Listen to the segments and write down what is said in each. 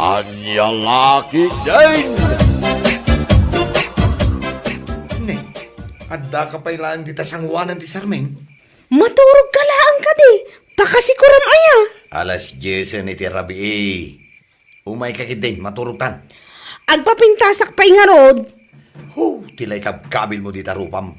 Anyang aki din! Ne, adda ka pa ilaan kita sangwanan ti Sarmen. Maturog ka laang ka di. Pakasikuram aya. Alas 10 ni ti Rabi Umay ka kidin, maturutan. Agpapintasak pa'y nga rod. Tilay kabkabil mo di tarupam.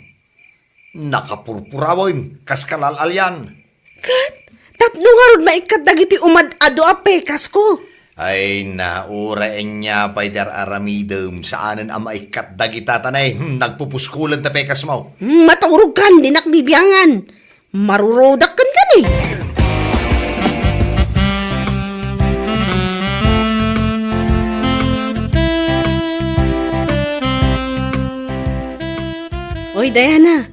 Nakapurpurawin, kas kalalalian. Kat, tapno nga rod maikat dagiti umad ado a pekas ko. Ay, naurain niya pa'y dar aramidum saanan ang maikat dagita tanay. Nagpupuskulan ta pekas mo. Maturog kan, di nakbibiyangan. Marurodak kan kan eh. Oy, Diana.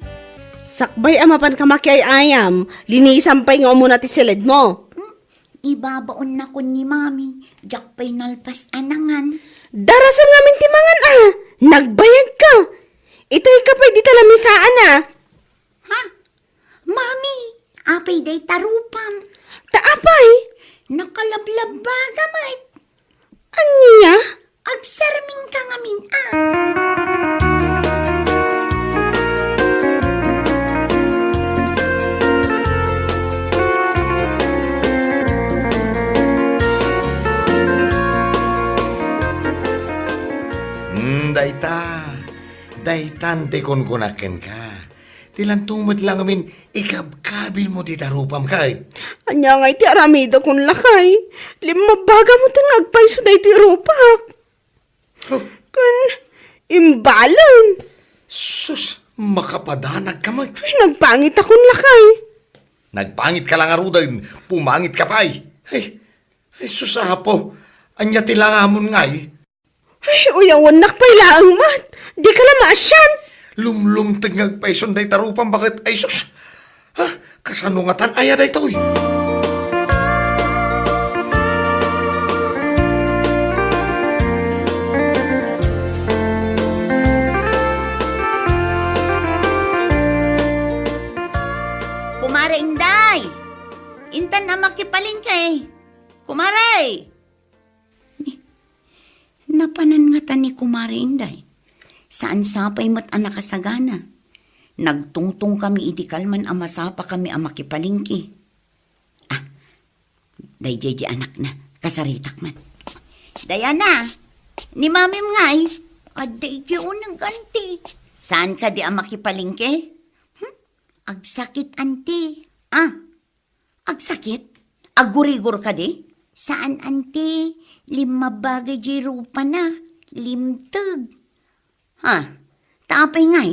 Sakbay amapan ka makiay ayam. Linisan pa'y nga muna ti silid mo. Ibabaon na ko ni Mami. Jak pa'y nalpas anangan. Darasan ngamin timangan ah. Nagbayag ka. Itay ka pa'y di talamisaan ah. Ha? Mami, apay day tarupam. Taapay. Nakalablab ba gamay? Anya? Agsarming ka ngamin ah. Daytan te konkonaken ka. Tilan tumad lang amin, ikabkabil mo di tarupam kahit. Anya nga iti aramido kong lakay. Limabaga mo itong agpayso na iti rupak. Kan, imbalon. Sus, makapadanag ka mag. Ay, nagpangit akong lakay. Nagpangit ka lang arudan, pumangit ka pa'y. Ay, susapo. Anya tilangamon nga'y. Ay, uyawan nakpay laang mat. Di ka lang maasyan. Lumlumtag ngagpayson day tarupam bakit ay sus. Ha, kasanungatan aya day to'y. Kumare Inday. Intan na makipaling kay. Kumare. Napanan nga ta ni Kumare Inday. Saan sapay mat anak kasagana. Nagtungtong kami idikalman amasapa kami amakipalingki. Ah, dayjay anak na, kasaritak man. Dayana, ni mamim ngay, dayjay unang ganti. Saan ka di amakipalingki? Agsakit anti. Ah, agsakit? Agurigur ka di? Saan anti? Limabagay di rupa na. Limtag. Ha? Tapay ngay,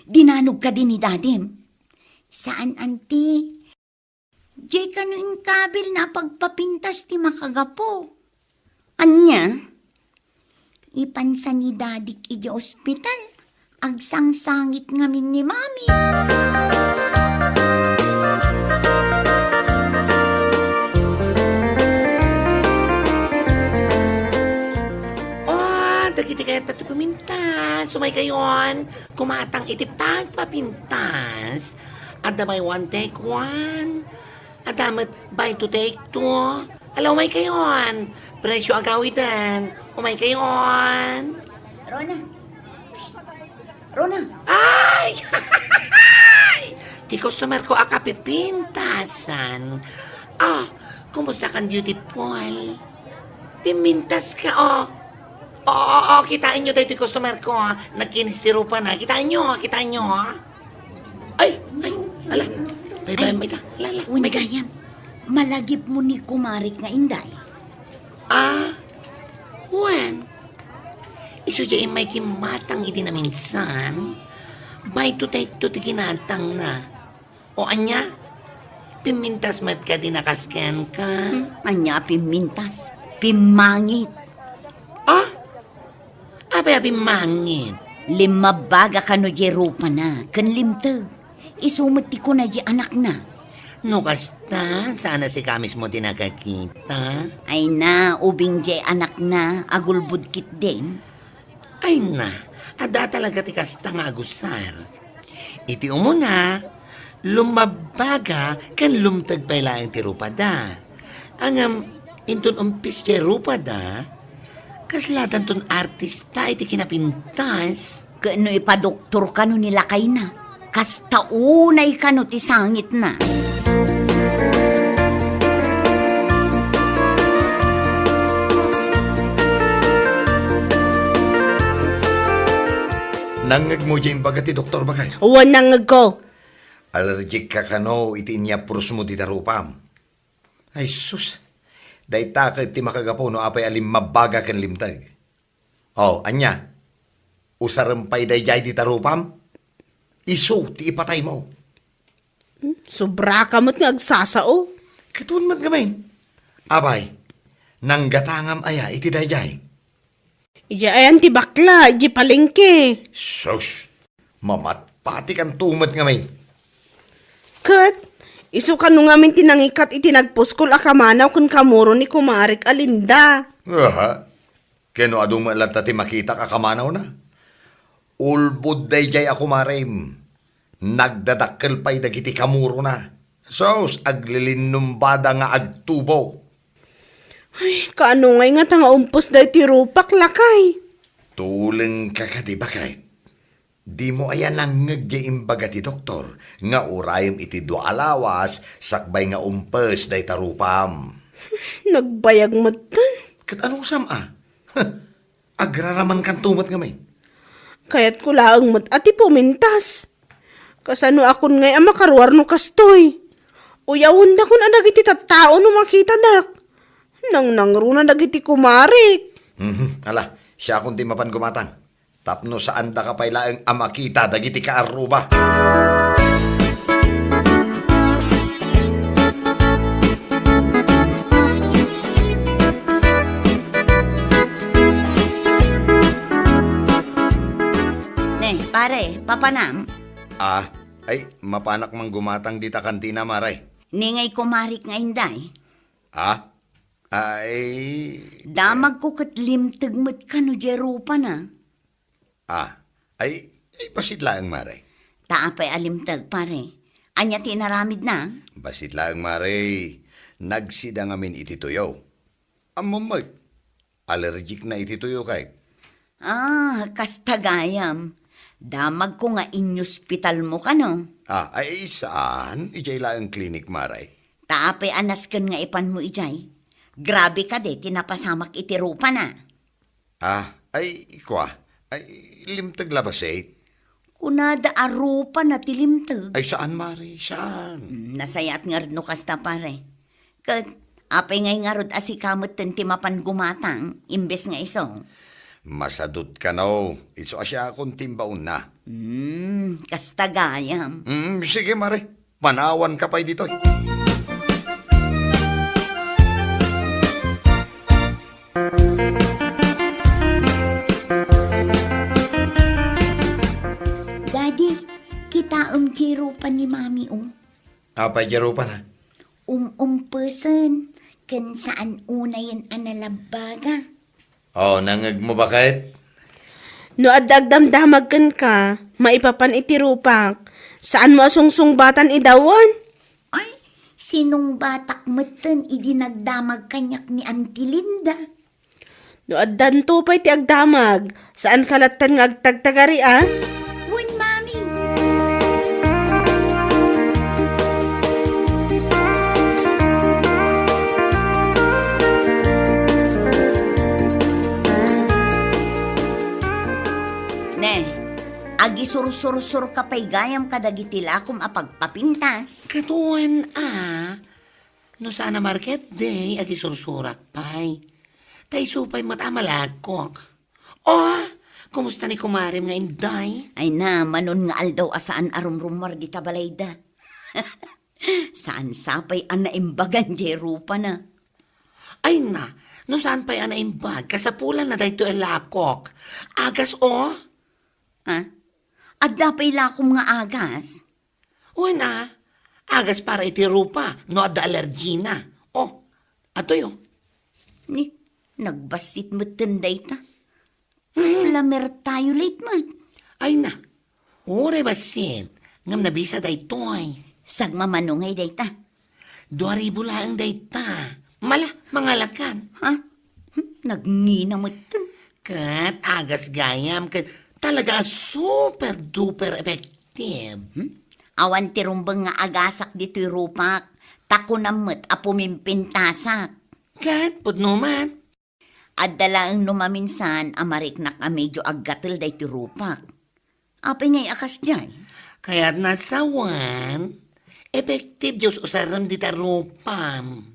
dinanog ka din ni dadim. Saan, anti? Jay ka yung kabil na pagpapintas ti makagapo. Anya? Ipansan ni dadik iji ospital. Agsangsangit ngamin ni Mami. Dagiti kaya tato pumintas. Sumay kayon. Kumatang iti pagpapintas. Adamay one take one. Adamat buy to take two. Alaw may kayon. Presyo agawitan. Umay kayon. Rona. Psst. Rona. Ay! Di customer ko akapipintasan. Ah, kumusta kan beautiful? Pimintas ka, oh. Oo, kitain nyo tayo ito customer ko, ha. Nagkinistiro pa na. Kitain nyo, ha. Ay, ala. Bye, may ta. Lala, Uy, may gayam. Malagip mo ni Kumarik nga Inday. Ah, when? Isu dyan may kimatang iti na minsan. Bay to take to tiginatang na. O anya, pimintas mat ka dinakasken ka. Anya pimintas. Pimangit. Ah, abay mangin. Limabaga ka no di rupa na. Kan limtag. Isumati ko na di anak na. No kasta, sana si kamis mo tinagakita. Ay na, ubing di anak na. Agulbud kit din. Ay na, ada talaga ti kasta nga agusar. Iti umuna, lumabaga kan lumtag pa ilang ti rupada. Angam, intun umpis ti rupada, Kaslatan ton artista iti kinapintas. Kano ipadoktor ka no nilakay na. Kasta unay ka no ti sangit na. Nangag mo dyan baga ti doktor ba kayo? Wanang ko. Allergic ka kano, iti niya purus mo ti tarupam. Ay sus, day takit ti makagapo no apay alim mabaga kan limtag. Oh, anya, usarampay day jay ti tarupam, iso ti ipatay mo. Sobra ka mo't nga agsasao. Katuan mat gamayin. Abay, nanggatangam aya iti day jay. Iya ayan ti bakla, di palengke. Sus, mamat pati kan tumat gamayin. Kat, iso ka nung amin tinangikat itinagpuskol akamanaw kun kamuro ni kumarik alinda. Aha, keno adong malata ti makita kakamanaw na. Ulbud day jay ako marim. Nagdadakkel pa'y dagiti kamuro na. Sos, aglilinumbada nga agtubo. Ay, kaano ngay nga tanga umpos dahi ti rupak lakay. Tuleng ka ka di ba kahit? Di mo ayan ang ngagyaimbaga ti doktor nga urayam iti dua alawas sakbay nga umpes day tarupam. Nagbayag matan. Kat anong sama? Agraraman kan tumat nga may. Kaya't ko laang mat ati pumintas. Kasano akon ngay makaruar no kastoy. Uyawon na kun adag iti tattao no makita dak. Nang nangruna dagiti kumarik. Ala, siya akong di mapan gumatang. Tapno saan da ka pailaang amakita dagiti kaaruba. Pare, papanam. Ay, mapanak mang gumatang di ta kantina maray. Ningay kumarik nga inday. Ay, Damag ko kat limtag mat ka no jerupa na. ay basit lang maray. Taapay alimtag, pare. Anya tinaramid na. Basit lang maray. Nagsida ngamin iti tuyo. Amamag, allergic na iti tuyo kay. Kastagayam. Damag ko nga in-hospital mo ka no. Ay saan? Ijay lang ang clinic maray. Taapay anas kan nga ipan mo ijay. Grabe ka de, tinapasamak iti rupa na. Ay kwa. Ay limtag labas eh. Kunada arupa na tilimtag. Ay saan maray? Saan? Nasayat nga rin no kasta pare. Kat, apay ngay nga rod asikamot tenti mapan gumatang, imbes nga iso. Masadot ka no. Iso asya akong timbaon na. Kastagayam. Sige maray. Panawan ka pa'y dito. Daddy, kita jerupa ni mami Apay jaro pa na. Person, kan saan una yan analabaga. Nangag mo ba kahit? No adagdamdamag kan ka, maipapan iti rupak. Saan mo asungsungbatan idawan? Ay, sinong batak matan idinagdamag kanyak ni Auntie Linda? No addanto pa iti agdamag. Saan kalatan nga agtagtagari Wen, mami. Agi sur-sur-sur kapay gayam kadagitila kum apagpapintas. Katuan no sana market day, agi sursurak pay. Tay supay matamalagkok. Kumusta ni kumarim nga inday? Ay na, manon nga aldaw asaan arumrumar di tabalayda. Saan sapay ang naimbagan jerupa na. Ay na, no saan pa'y anaimbag, kasapulan na dahito elakok. Agas Adda pa'y lakom nga agas. Uy na, agas para itirupa, no adda allergy na. Atoy. Ni, nagbasit mo tinday ta. Kaslamer tayo late mo. Ay na, ure basit, ngam nabisa daytoy. Sagmamanungay day ta. 2,000 lang dayta. Mala, mangalakan. Nagnginamot tan. Kat, agas gayam, kat talaga super duper effective. Awan ti rumbang nga agasak dito'y rupak. Tako namot a pumimpintasak. Kat, pudno man. At dalaang numaminsan amariknak a medyo aggatil day ti rupak. Apay ngay akas jay. Kaya't nasawan, effective Diyos usaram di tarupam.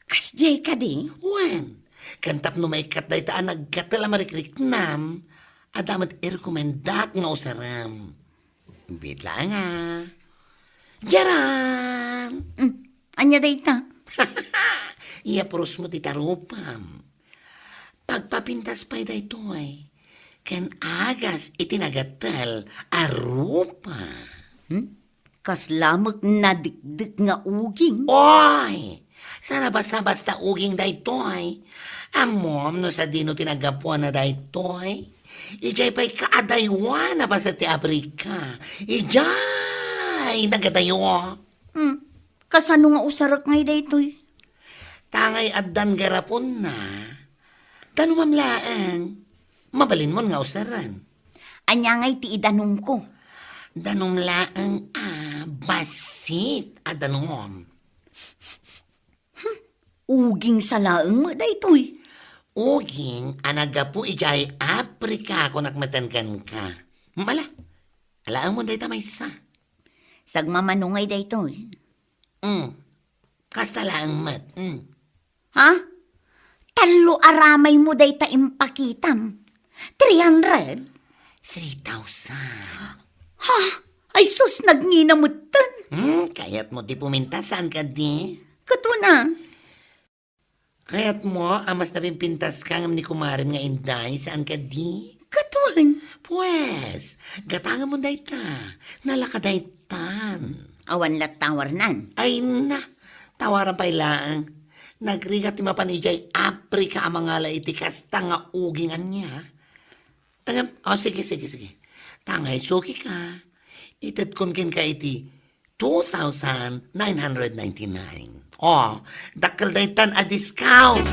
Kas jay ka di? Wan, kantap no may kat day taan nagkatal amarikrik nam, adamat i-recomendak nga usaram. Bit lang Jaran! Anya day ta? Iapros mo ti tarupam. Pagpapintas pa'y daytoy, ken agas itinagatal arupa. Kas lamag nadikdik nga uging. Oy! Sana basta-basta uging daytoy. Amom no sa dino tinagapuan na daytoy. Ijay pa'y kaadaywan na ba sa ti Afrika. Ijay! Nagadayo. Kasano nga usarak ngay daytoy? Tangay addan garapon na. Tanumam laang. Mabalin mo nga usaran. Anya ngay ti idanong ko. Danong laang basit adanom. Uging sa laeng mo daytoy. Uging anagapu ijay Afrika kung nakmatankan ka. Mala, alaang mo day tamay sa. Sagmamanungay daytoy. Kasta laang mat. Ha? Talo aramay mo day ta impakitam. 300? 3,000. Ha? Ay sus, nagninamutan. Kaya't mo di puminta saan ka di? Kato na. Kaya't mo amas na pimpintas ka ngam ni kumarin nga inday saan ka di? Katuan. Pues, gatangan mo day ta. Nalakadaytan. Awan lat tawarnan. Ay na, tawaran pa'y laang. Nagrigat ti mapanijay Afrika ang mga laiti kasta nga ugingan niya. Tagam, sige. Tangay, suki ka. Itad kun kin ka iti 2,999. Dakal daytan a discount.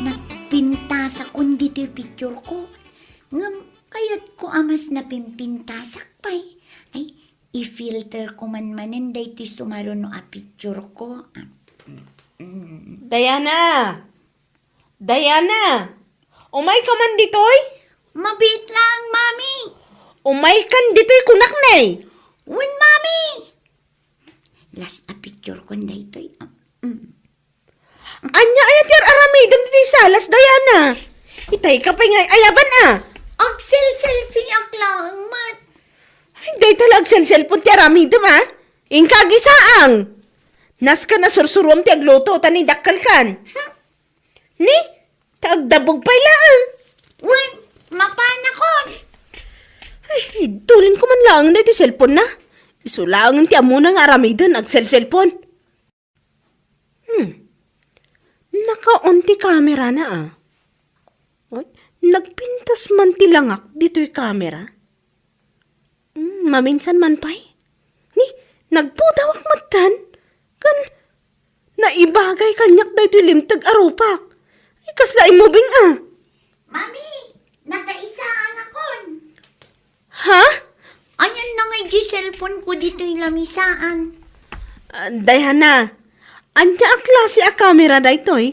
Nagpintasa kun dito yung picture ko. Ngam, kayat ko amas na pimpintasak pa'y. Ay, i-filter ko man day ti sumaro no a picture ko. Diana! Umay ka man ditoy? Mabit lang, mami. Umay kan ditoy kunak nay. Win, mami. Last a picture ko daytoy. Anya ayat yar aramidam ditoy salas, Diana. Itay ka pa ngay ayaban Axel selfie aklang mat. Hindi talag cellphone ti aramidam Ingkagisaang. Nas ka na sursurom ti agluto, tani dakkal kan. Ni, taagdabog pa ilaan. Win, mapana ko. Ay, tulin ko man lang na ti cellphone na. Isulangan ti amo ng aramidan ag cellphone. Naka-on ti camera na Oy, nagpintas man ti langak dito'y camera. Maminsan man pa'y. Ni, nagpudawak matan. Kan, naibagay kanyak dito'y limtag arupak. Ay, kasla imubing Mami, nakaisaan akon. Ha? Ayan na nga yung cellphone ko dito'y lamisaan. Dayana, anya ang klase a camera da ito'y?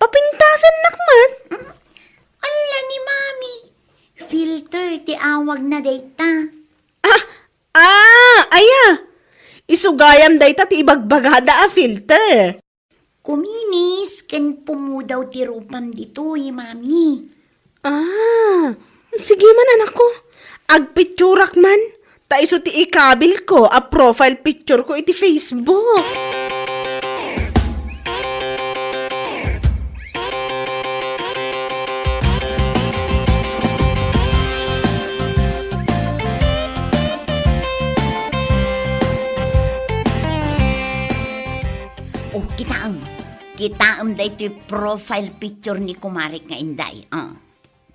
Papintasan nakmat. Ala ni mami. Filter ti awag na data. Aya. Isugayam dayta ti ibagbagada a filter. Kuminis, kan pumudaw ti rupam dito'y mami. Sige man anak ko. Agpicturak man. Ta iso ti ikabil ko a profile picture ko iti Facebook. Oh, kitaam. Kitaam da ito profile picture ni Kumarik nga inday.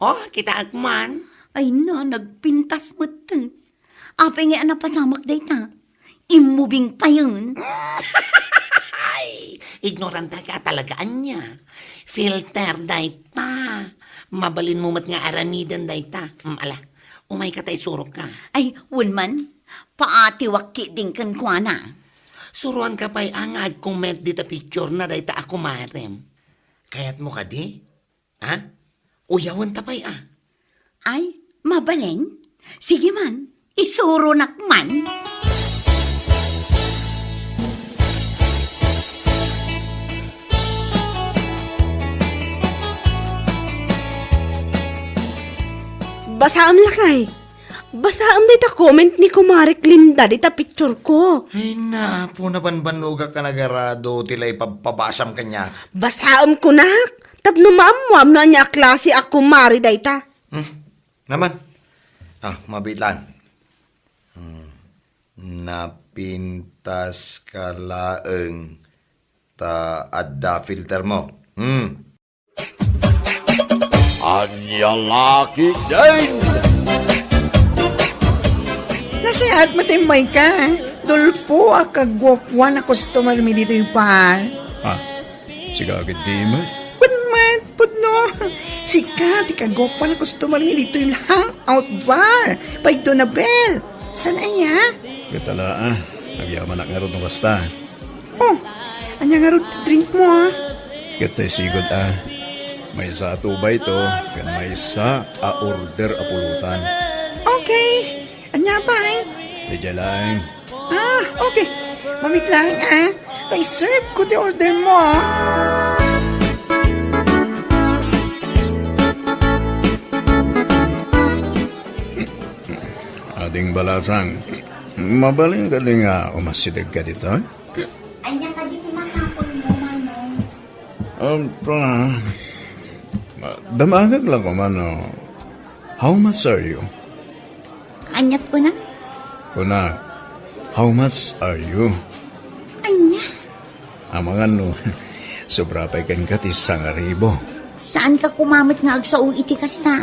Oh, kita agman. Ay na, nagpintas butang. Apay nga napasamak day ta. Imubing pa yun. Ay, ignoranta ka talagaan niya. Filter dayta. Mabalin mo mat nga aramidan dayta. Ala, umay ka tay surok ka. Ay, wunman, paati wakki din kan kuana. Suruan ka pa'y angad comment dita picture na dayta ako marem. Kayat mo ka di? Ha? Uyawan ta pa'y Ay, mabaleng? Sige man, isuro nakman. Basaam lakay. Basaam dita comment ni Kumarik Linda dita picture ko. Ay na, po na banbanuga ka nagarado, tila ipapabasam kanya. Basaam ko nak. Tapno maamuam na niya klase ako mari dayta. Naman. Mabitlan. Napintas ka laeng ta adda filter mo. Anyang laki din! Nasihat matimay ka. Dulpo kagwapwa na customer mi dito yung pa. Siga agad di mo. Pudman, pudno. Sika, di kagwapwa na customer mi dito yung hangout bar. By Donabel. San aya? Gatala nagyaman na nga ron ng basta. Oh, anya nga rin drink mo Gatay sigod May sa atubay to, kan may sa order apulutan. Okay. Anya ba Medya lang. okay. Mamit lang Pa-serve ko the order mo Ading balasang, mabaling ka din umasidag ka dito. Anya ka dito masapon mo, Manong. Damagag lang ko man, how much are you? Anyat ko na? Kuna, how much are you? Anya? Mga sobra pa ikan ka tisang aribo. Saan ka kumamit nga agsao iti kasta,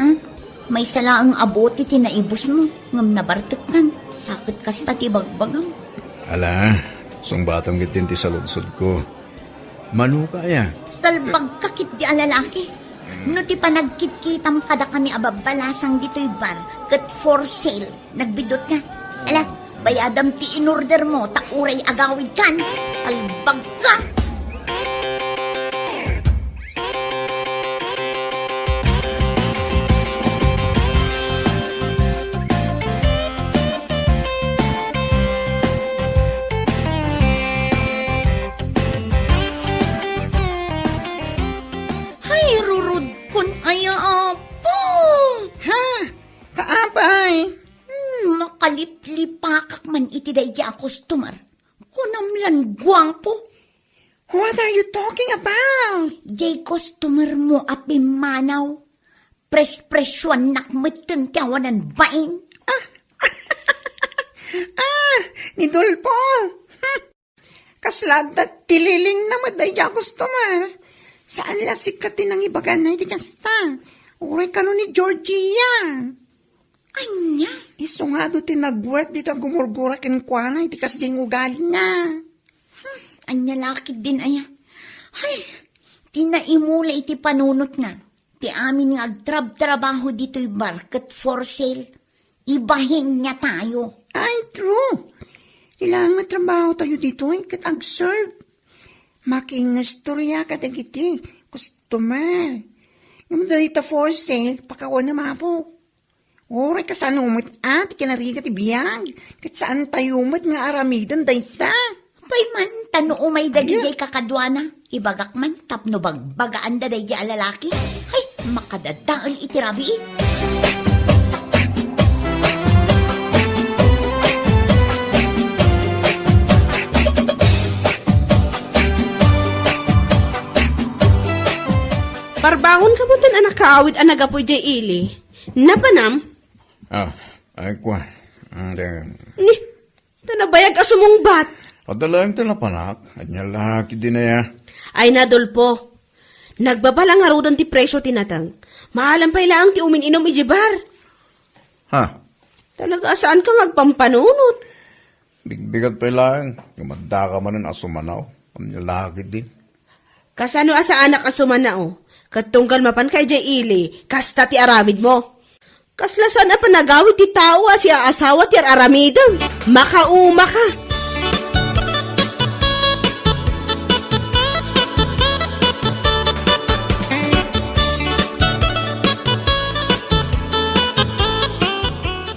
May salaang abot iti naibos mo, ngam nabartek kan. Sakit kasta ti bagbagam. Ala, sungbatang gitin ti saludsod ko. Manu kaya. Salbag kakit di alalaki. No ti panagkit-kitam kada kami ababalasang dito'y bar, kat for sale, nagbidot ka. Ala, bayadam ti in-order mo, takuray agawid kan. Salbag ka! Makalip-lipakak man iti dayja a customer. Kunamlan guwapo. What are you talking about? Jay customer mo api manaw. Pres-presyon nakmeten kawanan bain. Ni Dulpo. Kasladat tililing na madaya customer. Saan la sikatin ang ibagan na iti kasta? Uray ka no ni Georgia. Anya? Iso nga do tinag-work dito gumurgura kenkwana iti kasing ugali na. Anya lakid din aya. Ay, tinaimula iti panunot na. Ti amin nga agtrab-trabaho dito'y market for sale. Ibahin niya tayo. Ay, true. Kailangan trabaho tayo dito kat ag-serve. Making nastorya ka iti customer. Yung dalita for sale, pakawan na mapo. Oray ka saan umit at kinarigat ibiyag. Kat saan tayo umit nga aramidan dayta. Pay man, tano umay dagigay kakadwana. Ibagak man, tapno bagbagaan da day alalaki. Ay, makadadaal itirabi. Parbangon ka mo tan anak kaawid anagapoy jay ili. Napanam? Ay kwa. Ni, tanabayag asumungbat. Adalang talapanak, at niya laki din na ya. Ay nadulpo. Nagbabala nga rodon ti presyo tinatang. Mahalang pa ilang ti umin-inom ijibar. Ha? Talaga saan ka magpampanunot? Bigbigat pa lang. Gumanda ka man ang asumanaw. Ang lalaki din. Kasano asa anak asuman na o? Katunggal mapan kay Jay Ili, kasta ti aramid mo. Kaslasan na panagawit ti tao siya asawa ti aramidam. Makauma ka.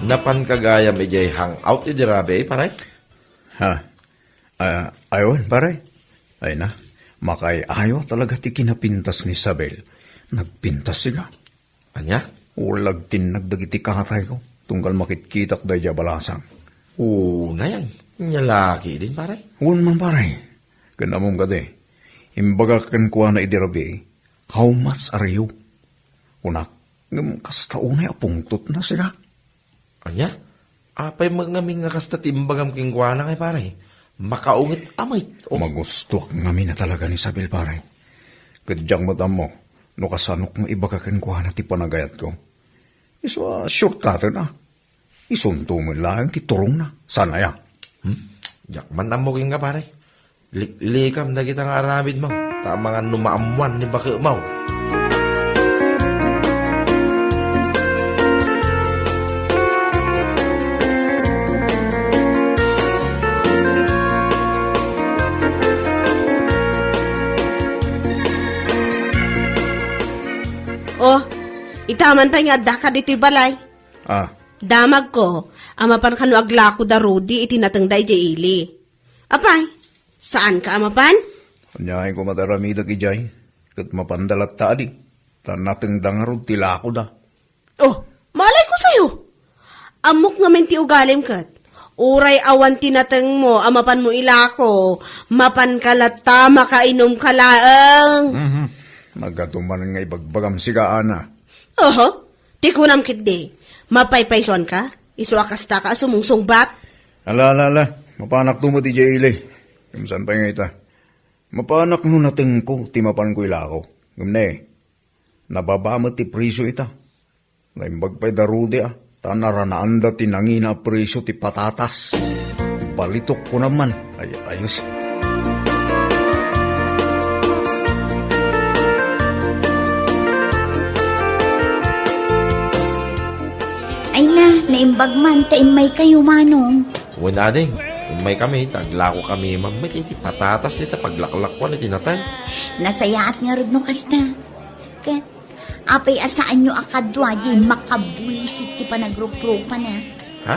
Napan kagaya medyo hangout di dirabe, paray? Ha? Ayun, pare. Ay na. Makay ayaw talaga ti kinapintas ni Isabel. Nagpintas siya. Anya? Ulag tinagdagiti kakatay ko. Tunggal makitkitak day balasang. Oo, na yan. Nyalaki din, paray. Huwag man pare. Ganamong gade. Imbaga kan kuha na idirabi. How much are you? Unak, kasta unay apungtot na siya. Anya? Apay magnaming nga kasta timbagam kingkwana kay paray. Makaungit amay. O, Magusto ngamin na talaga ni Isabel pare. Kadyang madam mo. No kasanok mo ibaga kan kuha na ti panagayat ko. Iswa shortcut na. Isunto mo lang ti turong na. Sana ya. jak man namuking nga paray. Likam na kitang aramid mo. Tama nga numaamuan ni baka mau. Oh, itaman pa nga adda ka dito'y balay. Ah, Damag ko, amapan kanu aglako da Rudy itinatangday Jay Ili. Apay, saan ka amapan? kanyahin ko madaramida kijay. Kat mapandalat tadi. Tanateng dangarod tilako da. Oh, malay ko sa'yo. Amok nga men ti ugalim kat. Uray awan tinateng mo, amapan mo ilako. Mapan kalata, makainom kalaang. Nagatuman nga ibagbagam sigaan na. Oho, ti kunam kit di. Mapaypayson ka? Isuakas ta ka sumungsong bat? Ala, mapanak tumo ti Jayle. Kumsan pa nga ita. Mapanak no nating ko, timapan ko ilako. Gumne, nababamot ti priso ita. Naimbag pa'y darude Tanaranaan da tinangina priso ti patatas. Balitok ko naman. Ay, ayos. Ay na, naimbag man, taimay kayo manong. Wala ding. Umay kami, taglako kami, mamay iti patatas nita paglaklakwan iti natay. Nasayaat nga rin no kasta. Ket, apay asaan nyo akadwa, di makabuisit ti panagrupropa na. Ha?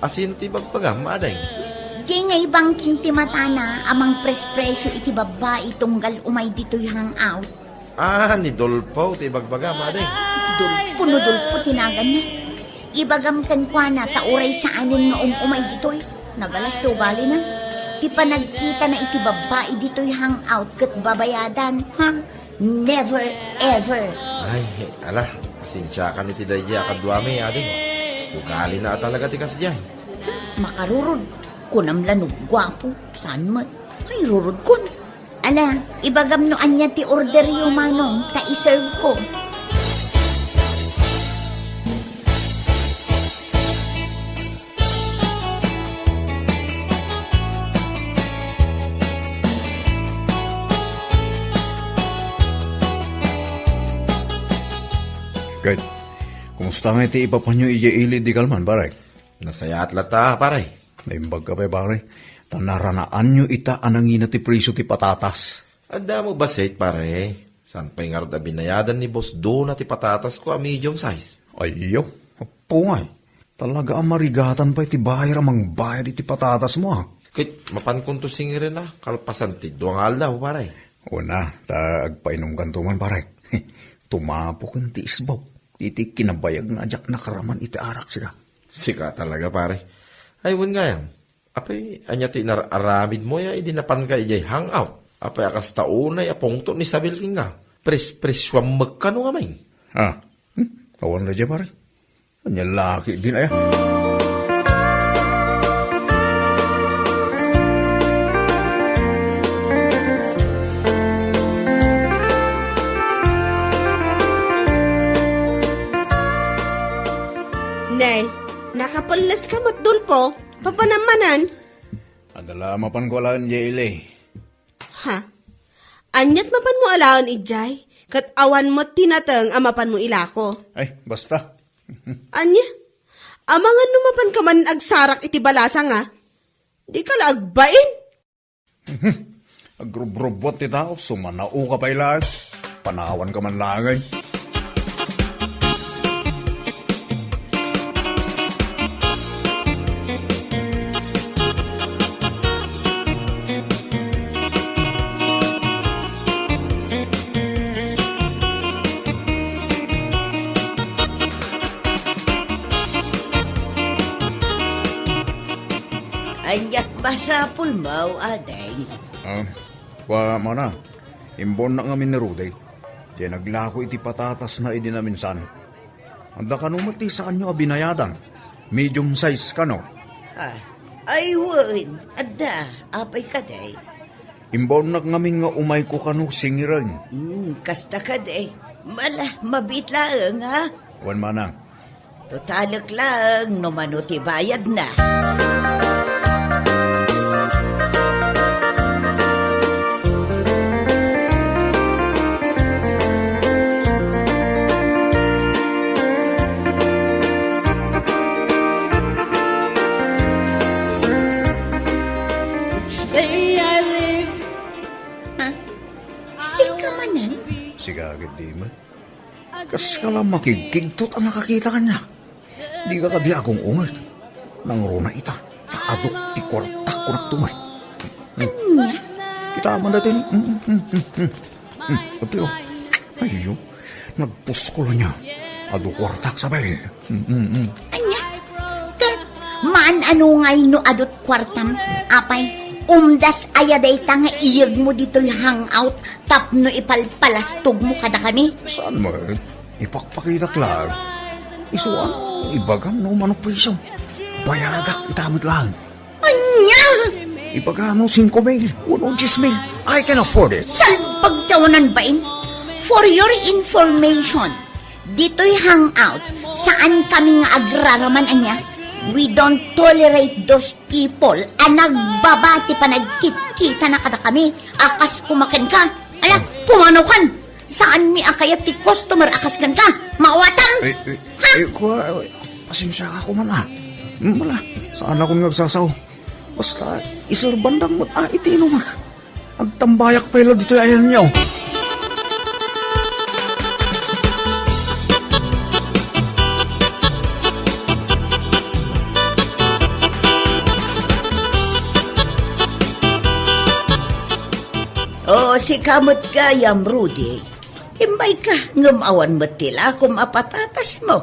Asin ti bagpagam, aday. Di nga ibang kinti matana, amang prespresyo iti babae tunggal umay dito'y hangout. Ah, ni Dolpo, ti bagpagam, aday. Dulpo tinagan na. Ibagam kan kwa na, tauray sa anin nga umay dito'y. Nagalas to gali na. Ti panagkita na iti babae dito'y hangout kat babayadan, ha? Never ever. Ay, ala, pasensya ka ni ti Daya kadwami, ading. Ugali na talaga ti kasdyan. Makarurod. Kunam lanog gwapo. Saan mat? Ay, rurod kun. Ala, ibagam no anya ti order yung manong, ta iserve ko. Kahit, kumusta nga iti ipapanyo iyaili di kalman, pare? Nasaya at lata, paray. Naimbag ka pa, pare. Tanaranaan nyo ita anangina ti priso ti patatas. Ada mo basit, pare. San pa'y nga rin binayadan ni Boss Do na ti patatas ko a medium size? Ayo, pungay. Talaga ang marigatan pa iti bayar amang bayar iti patatas mo, ha? Kit, mapan kong to singirin na, kalpasan ti duangal daw, paray. Una, agpainom kantuman, pare. Tumapo kan ti isbaw. Iti kinabayag nga ajak nakaraman iti arak sila. Sika talaga, pare. Ay, wun nga yan. Apay, anya ti nararamid mo ya, idinapan ka ijay hangout. Apay, akas taunay, apongto ni Sabil King nga. Preswam magkano nga may. Ha? Awan na dyan, pare. Anya laki din ay. Nay, nakapalas ka matdulpo. Papanamanan. Adala mapan ko alaan, Jay Ha? Anyat mapan mo alaon ijay. Kat awan mo tinatang amapan mo ilako. Ay, basta. Anya? Amangan numapan ka man agsarak iti balasa nga. Di ka laagbain. Agrub-rubot ti tao, sumanao ka pa ilaan. Panawan ka man langay. Anyat masapul mo, aday. Kwa mo na. Imbon na ngamin ni Ruday. Diyan naglako iti patatas na idi namin san. Anda ka numati saan nyo abinayadan. Medium size ka no. Ay, wan. Ada, apay ka day. Imbon na ngamin nga umay ko kano singiran. Kasta ka day. Mala, mabit lang, ha? Wan manang. Totalak lang, no manuti bayad na. Sika manan? Siga agad di man. Kas ka lang makigigtot ang nakakita ka niya. Di ka kadi akong ungat. Nang rona ita. Naadok ti kwartak ko nagtumay. Kita man natin. Ito yun. Ayo. Nagpusko lang niya. Adok kwartak sabay. Anya? Maan ano ngay no adot kwartam? Apay, umdas ayaday ta nga iyag mo dito'y hangout tapno ipalpalastog mo kada kami? Saan mo? Ipakpakitak lang. Isuan. Ibagam no manopisong. Bayadak itamit lang. Anya? Ibagam no 5,000. 10,000. I can afford it. Saan pagtawanan bain? For your information, dito'y hangout, saan kami nga agraraman anya? We don't tolerate those people. Nagbabati pa nagkit-kita na kada kami. Akas kumakan ka. Ala, pumanaw kan. Saan mi akayat ti customer akas kan ka? Mawatan! Pasensya ako man Mala, saan ako nagsasaw? Basta, isar bandang mo't itino agtambayak pelo dito ayan niyo. Si kamot ka, Yam Rudy. Himbay ka, ngamawan mo tila kung mapatatas mo.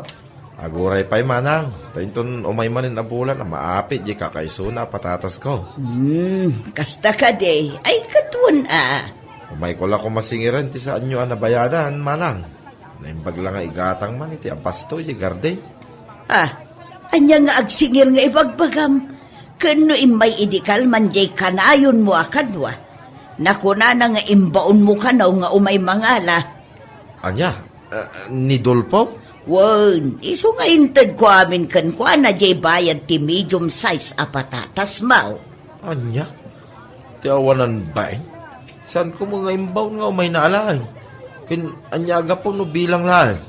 Aguray pa'y manang. Tainton umay manin na bulan na maapit di kakaiso na patatas ko. Kasta ka day. Ay, katun Umay ko lang kung masingiran ti saan nyo nabayadan, manang. Naimbag lang nga igatang man iti apasto di garde. Anya nga agsingir nga ibagbagam. Kano imay idikal man jay kanayon mo akadwa. Nakuna na nga imbaon mo ka na nga umay mangala. Anya, ni Dolpo? Wan, iso nga intad ko amin kan kwa na jay bayad ti medium size a patatas mau. Anya? Ti awanan ba eh? Saan ko mga imbaon nga umay naalahin? Anyaga po no bilang lang.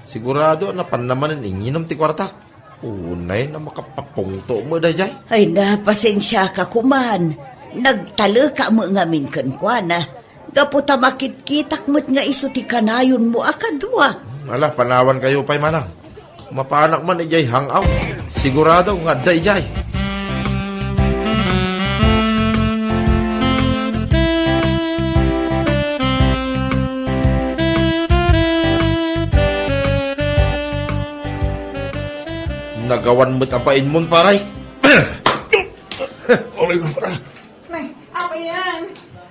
Sigurado na panamanan inginom ti kwartak. Unay na makapapungto mo da jay. Ay napasensya ka kuman. Nagtalo ka mo nga minkan kwa na. Gaputa makitkitak mo't nga iso ti kanayon mo akadwa. Ala, panawan kayo pa'y manang. Mapanak man ijay hangout. Sigurado nga da ijay. Nagawan mo't apain mon paray. Olay ko para. Nay, apa yan?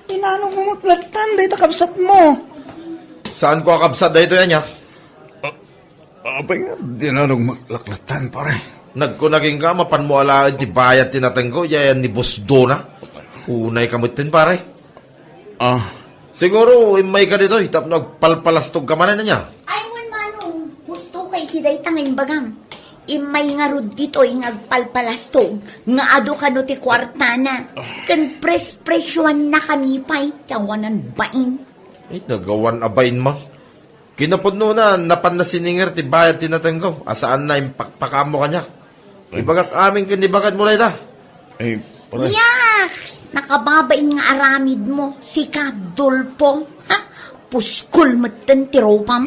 Tinanong mo maglagtan, dahil takabsat mo. Saan ko akabsat da ito yan niya? Abay nga, dinanong maglaklatan pare. Nagkunaging ka, mapan mo alaan ti bayat tinatengko, yayan ni Boss Dona. Unay kamot din pare. Siguro, may ka dito, hitap nagpalpalastog ka man na niya. Ay, manong, gusto kay kiday tangin bagam. Imay nga rod dito'y ngagpalpalastog, nga ado ka no ti kwartana. Kan presyon na kami pa'y, tawanan bain. Ay, nagawan abayin mo. Kinapod no na, napan na sininger, ti bayad tinatanggaw. Asaan na yung pakpakamo kanya. Ibagak amin kinibagad mo na ita. Eh, pare. Yaks! Nakababain nga aramid mo, si Kadolpo. Ha? Puskol matan ti ropam.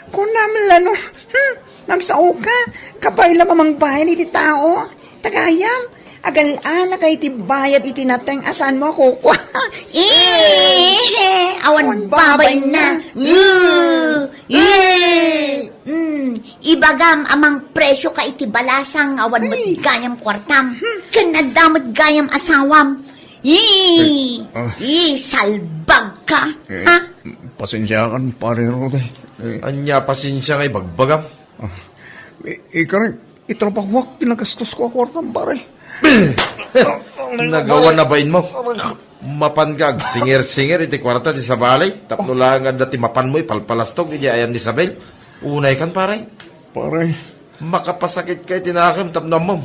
Kung naman lano, nagsao ka, kabayla mamang bayan iti tao, tagayam, agal-ala kay iti bayad iti nateng asan mo kukwa. Awan babay na. Ibagam amang presyo ka iti balasang awan matgayam kwartam. Kanadamot gayam asawam. Salbag ka. Ha? Pasensya kan, pare Rode. Anya pasensya ngay bagbagam. Ikarin, itrapahwak, kinagastos ko akwartan, pare. Nagawa na bain mo. Mapangag, singer-singer, iti kwarta, ti sabalay. Tapno lang nga dati mapan mo, ipalpalastog, iti ayan ni Isabel. Unay kan, pare. Pare. Makapasakit kay tinakam, tapno mo.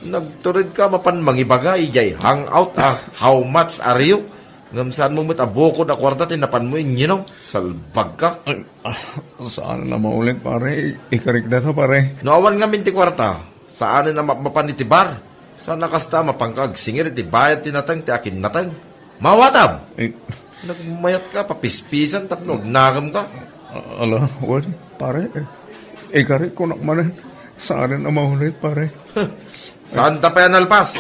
Nagturid ka, mapan mangibaga, ijay, hangout, how much are you? Ngamsaan mo aboko na kwarta, tinapan mo inyo, salbag ka. Saan na maulit, pare? Ikarik na to, pare. Noawan nga minti kwarta, saan na mapan iti bar? Saan nakasta mapangkag, singir iti bayad tinatang, ti akin natang. Mawatam! Nagmayat ka, papispisan, tapno, nagam ka. Ala, what? Pare, ikarik ko nakman saan na maulit, pare? Saan ta pa yan alpas?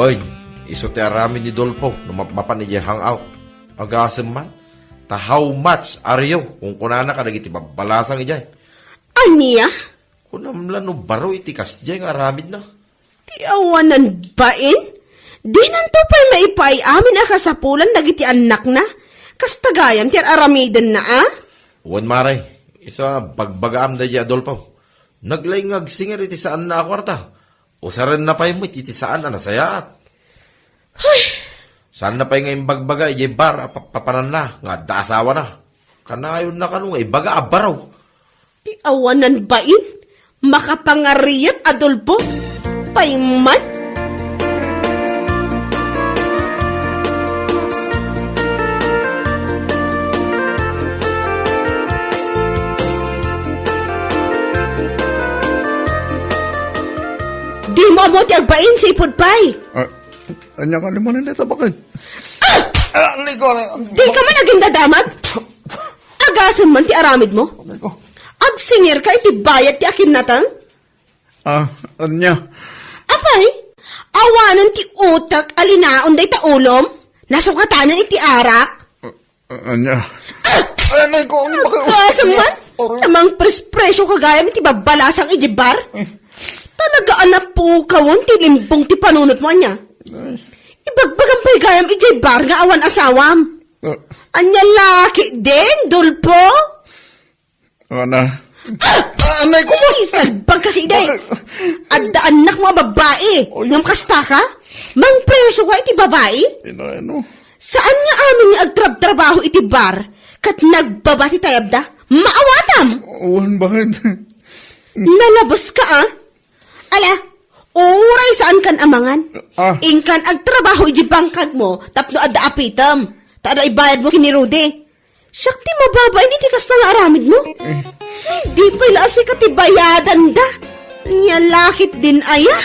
Uy, iso ti arami ni Dolpo, mapan niya hangout. Agasem man, ta how much are you? Kung kunana ka nagiti babalasang ijay. Aniya? Kunamlan no baro iti kasjay nga aramid na. Ti awanan bain? Di nanto pa'y maipay amin akasapulan nagiti anak na. Kastagayam ti aramidan na Uwan maray, isa bagbagaam da di Adolfo. Naglayngag singer iti saan na akwarta. Usaran na pa'y mo iti saan na nasayaat. Saan na pa'y ngayong bagbaga, ijay bar, papanan na, nga daasawa na. Kanayon na kanong, baga abaraw. Ti awanan bain? Makapangariyat, Adolfo? Paiman? Di mo mo ti agbain, sipod pay. Anya ka naman nila bakit? Di ka man naging dadamat? Agasan man ti aramid mo? Agsingir ka iti bayad ti akin natang? Anya? Apay, awanan ti utak alinaon day taulom? Nasukatanan iti arak? Anya? Agasan man? Namang presyo kagayam iti babalasang iti bar? Talaga anak po kawon ti limbong ti panunot mo niya. Ibagbagang pa'y gayam ijay bar nga awan asawam. Anya laki din, Dolpo? Ana? Anay ko mo isalbag ka kiday. Adda anak mo babae. Ngam kasta ka? Mang preso ka iti babae? Ano? Saan nga amin nga agtrab-trabaho iti bar? Kat nagbabati tayabda? Maawatam! Uwan bakit? Nalabas ka Ala, uray saan kan amangan? Ingkan agtrabaho iji bangkag mo, tapno adda apitam. Tada ibayad mo kini Rudy. Syakti mababa, hindi tikas na nga aramid mo. Di pa ilasi ka tibayadan da. Nyalakit din aya.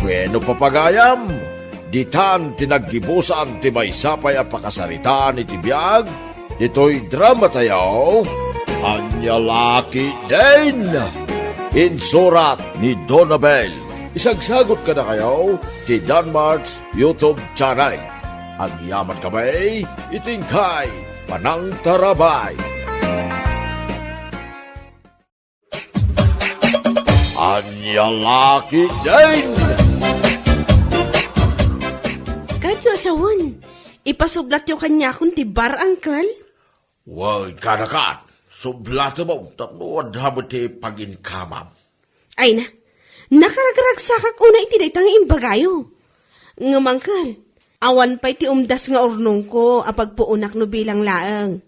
Bueno papagayam, ditan tinaggibusan ti may sapay a pakasaritaan iti biyag, dito'y drama tayaw, Anya Laki din! Insurat ni Donabel. Isagsagot ka na kayo ti Danmarks YouTube channel. Ang yaman kamay, itingkay, panang tarabay. Anya laki din! Kadyo asawan, ipasublat yung kanya kung tibar, Uncle. Wag kanakan, sublata mo, tanuad hamot ti paginkamam. Ay na, nakaragragsakak una iti daytang imbagayo. Ngamangkal, awan pa iti umdas nga urnong ko apagpuunak no bilang laang.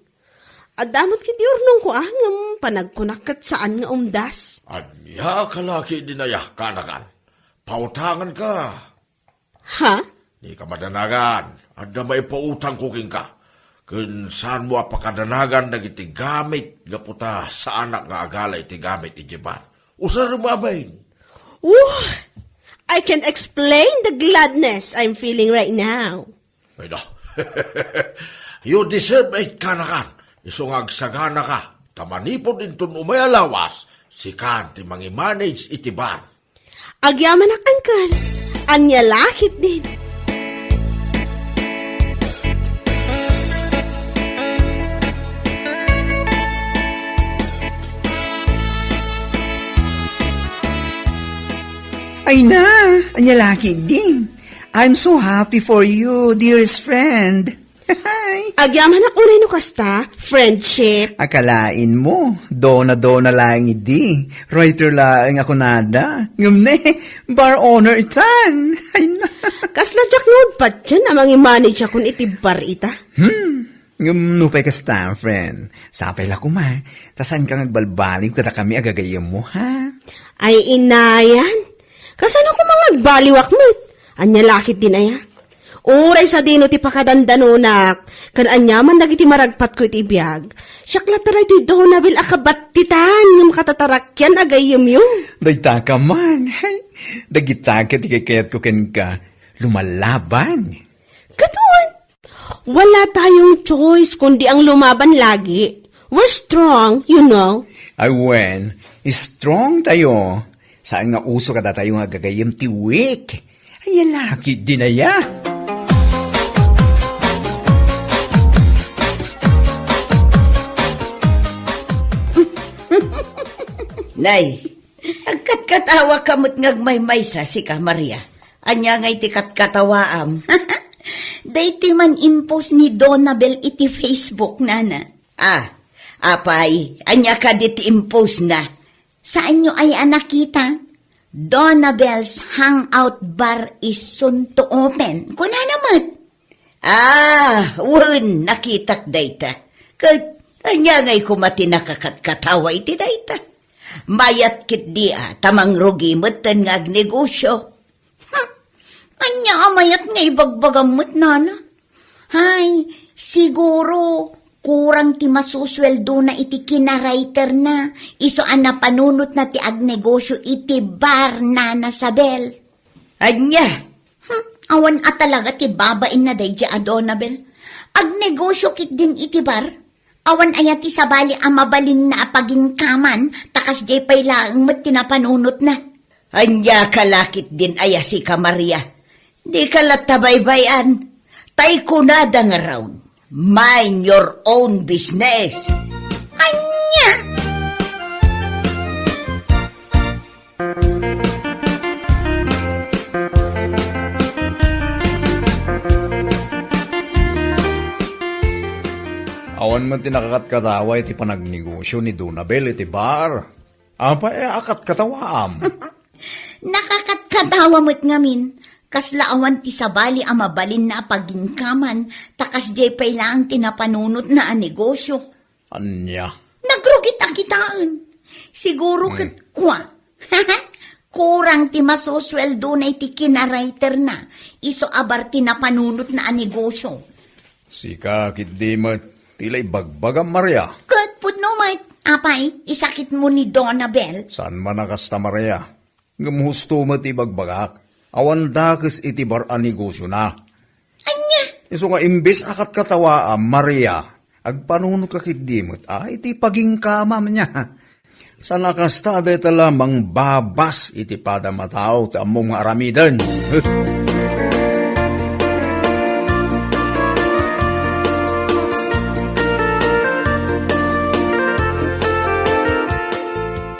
Adamot kiti urnong ko ngam panagkunak kat saan nga umdas. Anya kalaki dinayah kanakan. Pautangan ka. Ha? Di ka madanagan. Adda may pautang kuking ka. Kun saan mo apakadanagan nagiti gamit gaputa sa anak nga agala iti gamit iti bar. Usar rumabayin. Woo! I can't explain the gladness I'm feeling right now. Ay no. You deserve it kanakan. Isungag sagana ka. Tamanipon din tun umayalawas. Si Kanti mangi-manage iti bar. Agyaman ak, Uncle. Anya lakit din. Ay na, anya laki din. I'm so happy for you, dearest friend. Agyaman ak unay no kasta, friendship. Akalain mo, dona lang idi. Writer lang ako nada. Ngumne, bar owner itan. Ay na. Kasla jak nood pa dyan amang i-manage akong itibar ita. Nupay kasta, friend. Sapay la kuma. Tasan kang agbalbaliw kada kami agagayam mo, ha? Ay inayan. Kasano ko mga agbaliwak mo't? Anya lakit din aya. Uray sa dino ti pakadandanonak. Kan anyaman nagiti maragpat ko iti biyag. Siyakla taray ti donabil akabat titan. Yung makatatarakyan agayam yung. Dagta ka man. Dagita ka ti kayat ko ken ka. Lumalaban. Katuan. Wala tayong choice kundi ang lumaban lagi. We're strong, you know. Ay wen, strong tayo. Saan nga uso kada tayo nga gagayam ti weak? Ay laki din aya. Nay, agkat-katawa kamot ngagmay-may sa si ka, Maria. Anya ngay ti kat-katawaam. Dayti man impose ni Donabel iti Facebook, nana. Apay, anya ka diti impose na. Saan nyo ay nakita? Donabel's Hangout Bar is soon to open. Kuna naman. Wun, nakitak dayta. Anya ngay kumati nakakatkatawa iti dayta. Mayat kit dia, tamang rugi mutan nga agnegosyo. Anya amayat nga ibagbagamot, nana. Hay, siguro kurang ti masusweldo na iti kinarayter na. Iso na panunot na ti agnegosyo iti bar, Nana Sabel. Anya, awan talaga ti babain na day a Donabel. Agnegosyo kit din iti bar. Awan aya ti sabali mabalin na apaging kaman, takas jay pay laang mat tinapanunot na. Anya kalakit din aya si ka Maria. Di ka latabaybayan. Tay kunada nga raw. Mind your own business. Anya! Awan man tinakakatkatawa iti panagnegosyo ni Donabel iti bar. Apa akat katawaam. Nakakatkatawa mo't ngamin. Kasla awan ti sabali mabalin na pagingkaman, takas jay pay lang tinapanunot na negosyo. Anya. Nagrugit ang kitaan. Siguro kat kwa. Kurang ti masusweldo na iti kinarayter na. Iso abar tinapanunot na negosyo. Sika kit di mo tilay bagbagam Maria. Kat put no mait. Apay, isakit mo ni Donabel. Saan man nakasta Maria? Gumusto mo ti bagbagak. Awan dakes iti bar a negosyo na. Anya? Iso nga imbes akat katawa Maria, agpanunot ka kitdimot, iti pagingkamam niya. Sa nakasta day talamang babas iti padamatao ta among aramidan.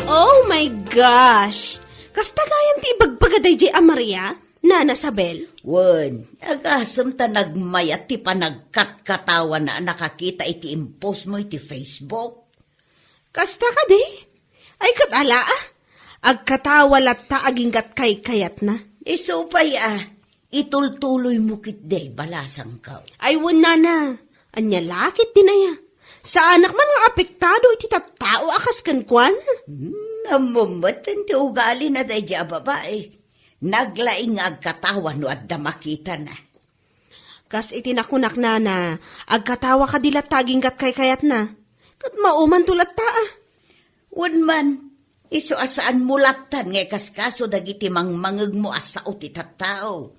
Oh my gosh! Kasta gayam ti ibagbagaday di Maria, Nana Sabel. Wen, agasam ta nagmayat ti panagkatkatawa na nakakita iti impose mo iti Facebook. Kasta ka di? Ay katala agkatawa latta aginggat kay kayat na. Isupay itultuloy mo kit day balasang ka. Ay Nana, anya lakit dinaya. Sa anak man nga apektado iti tattao akas kankwan. Namumatan ti ugali na day di babae. Naglaing agkatawa no at damakita na. Kas itinakunak na agkatawa ka dilat taginggat kay kayat na. Kat mauman tulat ta Wen man, iso asaan mulatan nga kaskaso dagiti mangmangeg mo asao ti tattao.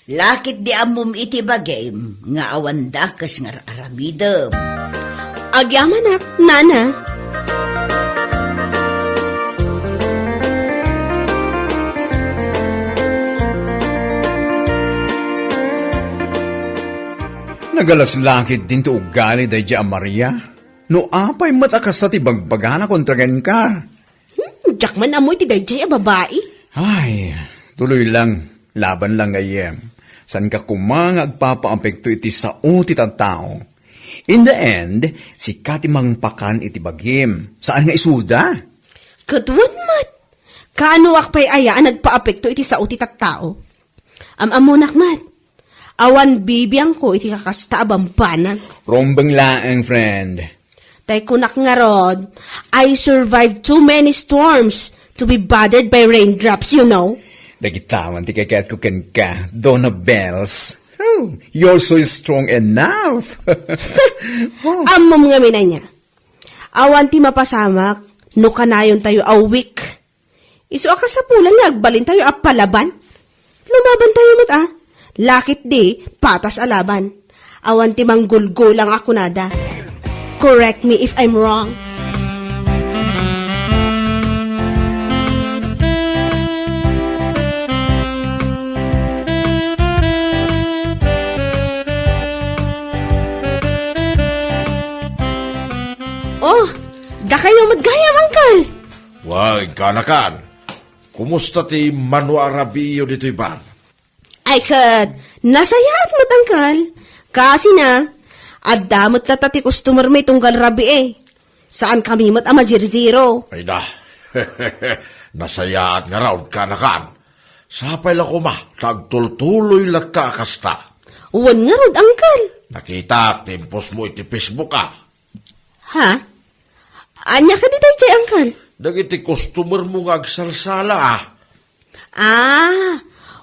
Lakit di amom iti bagay nga awanda kas nga aramidem. Agyamanak, Nana. Nagalas-langit din to ugali day di Maria. No apay matakas sa ti bagbagana kontragan ka. Diyak man amoy ti dayjay babae. Ay, tuloy lang. Laban lang ngayem. San ka kumang agpapaapekto iti sao ti tao. In the end, si Kati mangpakan iti bagim. Saan nga isuda? Katwan mat. Kaanuak pa'y ayaan nagpaapekto iti sao ti tattao. Amunak mat. Awan bibiyang ko iti kakasta abampanag. Rombang laang, friend. Tay kunak nga rod, I survived too many storms to be bothered by raindrops, you know. Nagitawan ti kakayat ko ken ka, Donna Bells. Oh, you're so strong enough. Amom nga mina niya. Awan ti mapasamak, no kanayon tayo a week. Iso akas sa pulan nga agbalin tayo a palaban. Lumaban tayo mat Lakit di, patas alaban. Awan ti manggulgulang ako nada. Correct me if I'm wrong. Oh, da kayo magayam, Uncle. Wag kanakan. Kumusta ti Manu Arabio dito iban? Ay kad, nasayat mo tangkal. Kasi na, adamot na tati customer may tunggal rabi Saan kami mat ama zero. Ay na, nasayaat nga raw kanakan. Sapay lang kuma, tagtultuloy latta kasta. Uwan nga rod, Uncle. Nakita, timpos mo iti Facebook Ha? Anya ka dito, Uncle? Dagiti customer mo nga agsalsala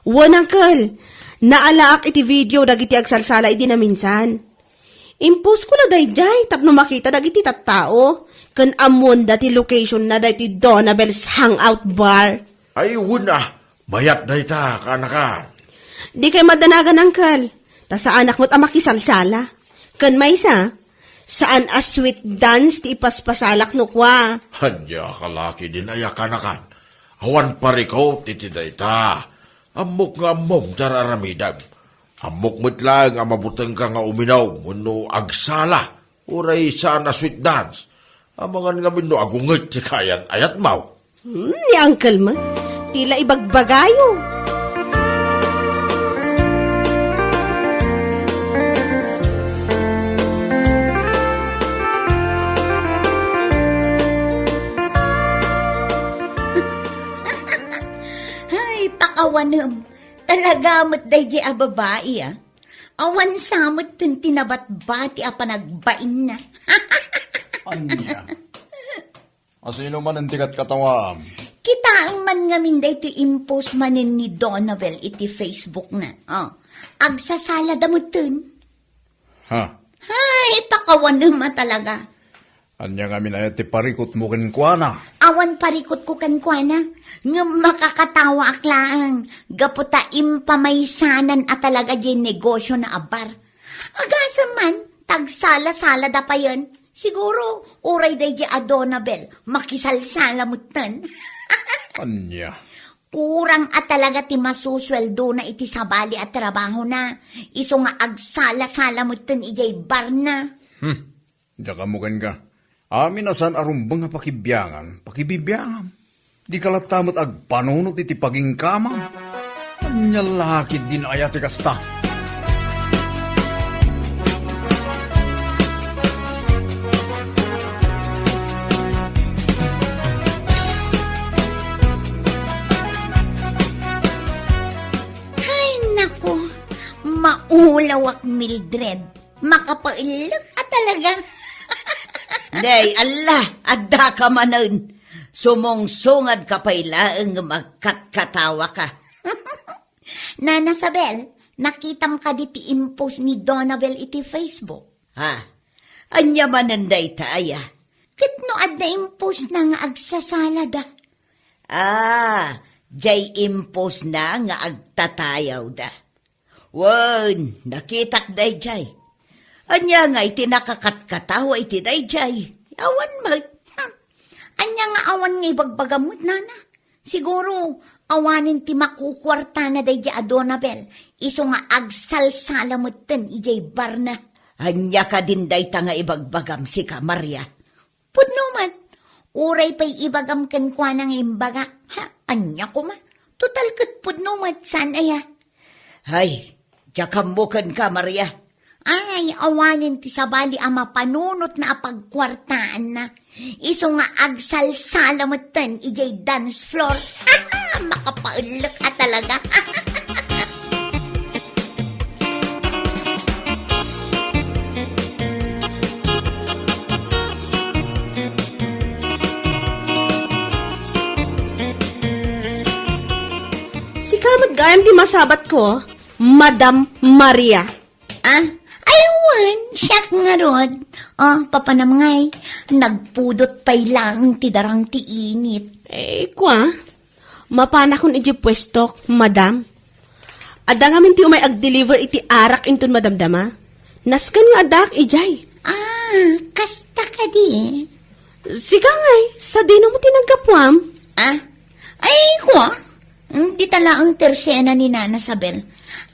Uwan, Uncle. Naalaak iti video dagiti agsalsala iti na minsan. Impos ko na dayjay tapno makita dagiti tattao. Kan amon dati location na dati Donabel's Hangout Bar. Ay, wuna, mayat na ita, kanakan. Di kay madanagan, Uncle. Ta sa anak mo't amakisalsala. Kan may saan a sweet dance ti ipaspasalak no kwa. Hadya kalaki din ay kanakan. Awan parikaw, titida ita. Amok nga amom dararamidag. Amok mo't lang ang mabutang ka nga uminaw, muno agsala, uray saan a sweet dance. Amangan nga mino agunget si kayan ayat maw. Ni Uncle man, tila ibagbagayo. Ay, pakawanem. Talaga mo't day a babae Awan samot tin tinabat-bati a panagbain na. Anya? Asino man ang tikat katawam? Kita ang man nga minday ti impose manin ni Donabel iti Facebook na. Agsasala damutin. Ha? Ay, pakawanem talaga. Anya nga minayat ti parikot mo kenkwana. Awan parikot ko kankwana. Nga makakatawa aklaan. Gaputa impamaysanan at talaga din negosyo na abar. Agasa man, tagsala-sala da pa yan. Siguro, uray day di Donabel, makisalsala mo tan. Anya? Kurang at talaga ti masusweldo na iti sabali at trabaho na. Iso nga agsala-sala mo tan ijay bar na. Diya ka mo ka. Amin asan arumbang nga pakibyangan, pakibibyangan. Di kalatamot ag panunot iti paging kama. Anya lakid din ayat ti kasta. Ay, naku. Maulawak, Mildred. Makapailak ka talaga. Day, Allah, adda ka manon. Sumong-sungad ka pa ilaang magkatkatawa ka. Nana Sabel, nakitam ka di ti impose ni Donabel iti Facebook. Ha? Anya mananday taya. Kitno adda impose na nga agsasalada. Ah, jay impose na nga agtatayaw da. Wan, nakitak day jay. Anya nga iti nakakatkatawa iti day jay. Awan mag. Anya nga awan nga ibagbagamot, nana. Siguro, awanin ti makukwarta na day ja Donabel. Iso nga agsalsalamutan ijay barna. Anya ka din day ta nga ibagbagam si ka, Maria. Pudno man, uray pa'y ibagam kan kwa nang imbaga. Ha, anya ko ma. Total kat pudno man, san aya. Hay, jakambukan ka, Maria. Ay, awanin ti sabali ama panunot na apagkwartaan na. Iso nga agsalsalamatan ijay dance floor. Makapaulak ka talaga. Si kamat gayam ti masabat ko, Madam Maria. Ah? Aywan, siyak nga rod. Papanamngay, nagpudot pa'y lang ti darang ti init. Kwa, mapana kon iti pwestok, Madam. Ada nga min ti umay ag-deliver iti arak inton madamdama. Naskan nga adak ijay. Kasta ka di. Siga ngay, sa dino mo tinagkapwam. Ay, kwa? Di tala ang tersena ni Nana Sabel.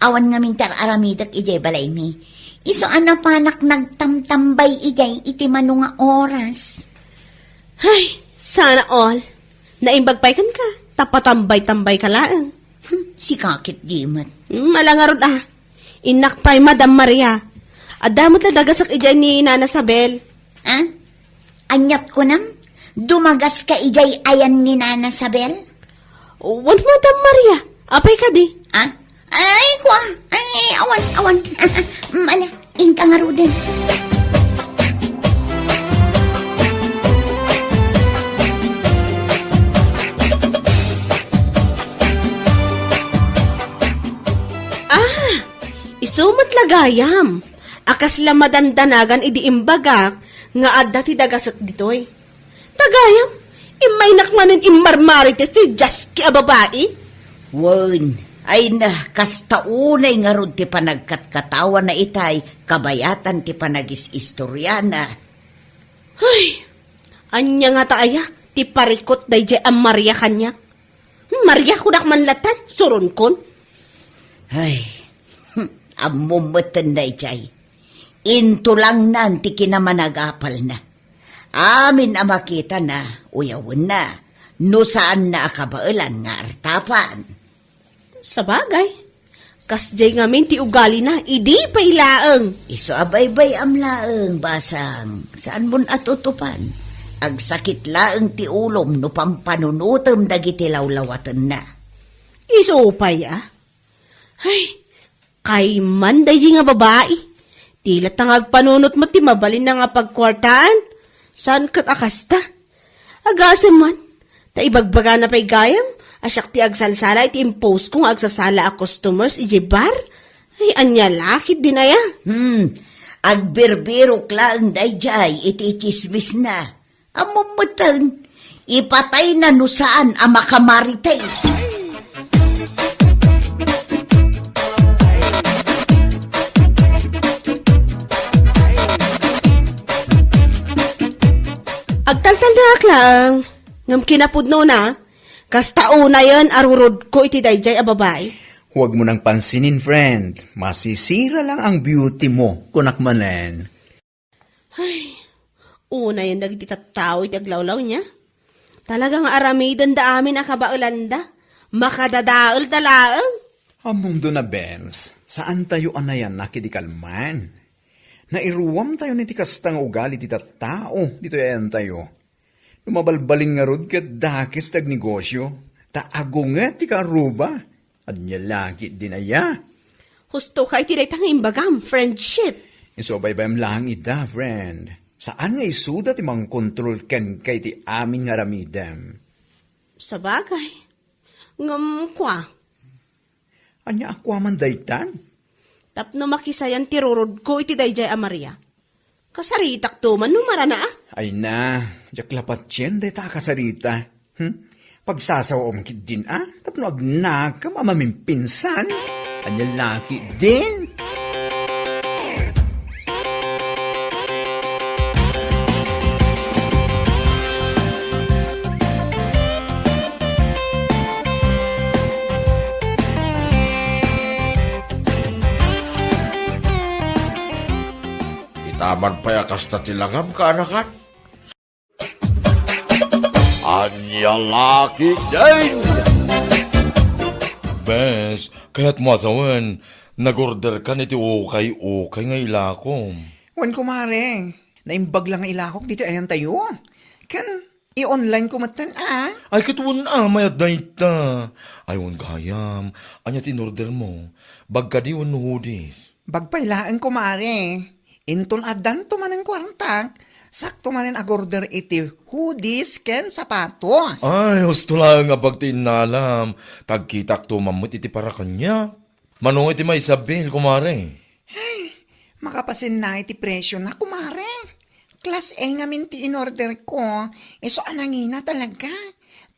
Awan nga min aramidak ijay balay mi. Iso anapanak nagtamtambay ijay iti mano nga oras. Ay, sana all. Naimbagpay kan ka, tapatambay-tambay ka lang. Si kakit di mat. Malangarod Inakpay, Madam Maria. Adamot na dagasak ijay ni Nana Sabel. Anyat ko nam? Dumagas ka ijay ayan ni Nana Sabel? Wan, Madam Maria. Apay ka di. Ay, kwa. Ay, awan. Mala, inka nga ro din. Isumat lagayam. Akas la madandanagan idi imbagak nga adda ti dagasat ditoy. Tagayam, imay nakmanin immarmarites ti Jaski a babae. Wan, ay na, kastaunay nga ron ti panagkatkatawa na itay, kabayatan ti panagis-istoryana. Ay, anya nga taaya, ti parikot dayjay ang Maria kanya. Maria kunak manlatan, suron kon. Ay, amumatan dayjay. Into lang nan ti kinamanagapal na. Amin ang makita na, uyawin na, no saan na akabailan nga artapan. Sa bagay, kasjay ngamin ti ugali na, idi pa ilaang. Iso abay-bay amlaang basang, saan mon atutupan? Agsakit laang ti ulom no pampanunutom dagiti lawlawatan na. Isupay Ay, kay man dayi nga babae. Tila tangag panunot mo ti mabalin na nga pagkwartaan. Saan kat akasta? Agasam man, ta ibagbaga na pa'y gayam. Asyak ti agsalsala iti impose kung agsasala a customers iji bar. Ay, anya lakit din aya. Agbirbiro klang dayjay iti chismis na. Amumutang, ipatay na no saan ang makamarites. Agtaltal na aklang. Ngam kinapudno na. Kastao na yan arurod ko iti dayjay a babae. Huwag mo nang pansinin, friend. Masisira lang ang beauty mo, kunakmanen. Ay, una yan dagiti tattao iti aglawlaw niya. Talagang aramidan da amin akabaulanda. Makadadaol talaang. Among do na, Benz, saan tayo anayan nakidikalman? Nairuwam tayo ni tikastang ugali ti tao, dito yan tayo. Lumabalbalin nga rod kat dakis tag negosyo, taago nga ti karuba, at niya lagi din aya. Husto kay tinay tang imbagam, friendship. Isobay bayam lang ida, friend. Saan nga isuda ti mang kontrol ken kay ti aming ngaramidem? Sa bagay. Ngam kwa. Anya akwaman daytan? Tapno makisayan tirurod ko iti dayjay a Maria. Kasaritak to man numara na ah. Ay na, jaklapat yen day ta kasarita. Pagsasawam kit din tapno agnaka mamamimpinsan. Anya laki din. Itaman pa yakas na tilangam ka, anakan. Anya laki din! Bes, kaya't mo asawan, nag-order ka niti ukay nga ilakom. Wan kumare, naimbag lang ang ilakok dito ayan tayo. Kan, i-online ko matan Ay, katuwan mayat na ita. Ayun gayam, anya tinorder mo, bagka di hudis. Bagpailaan kumare. Intol adan to man ang kwarta. Sakto man ang agorder iti hoodies ken sapatos. Ay, gusto lang nga pagtinalam. Tagkitak to mamut iti para kanya. Manong iti may Isabel, kumare. Makapasin na iti presyo na kumare. Class A nga min ti in-order ko. So anangina talaga.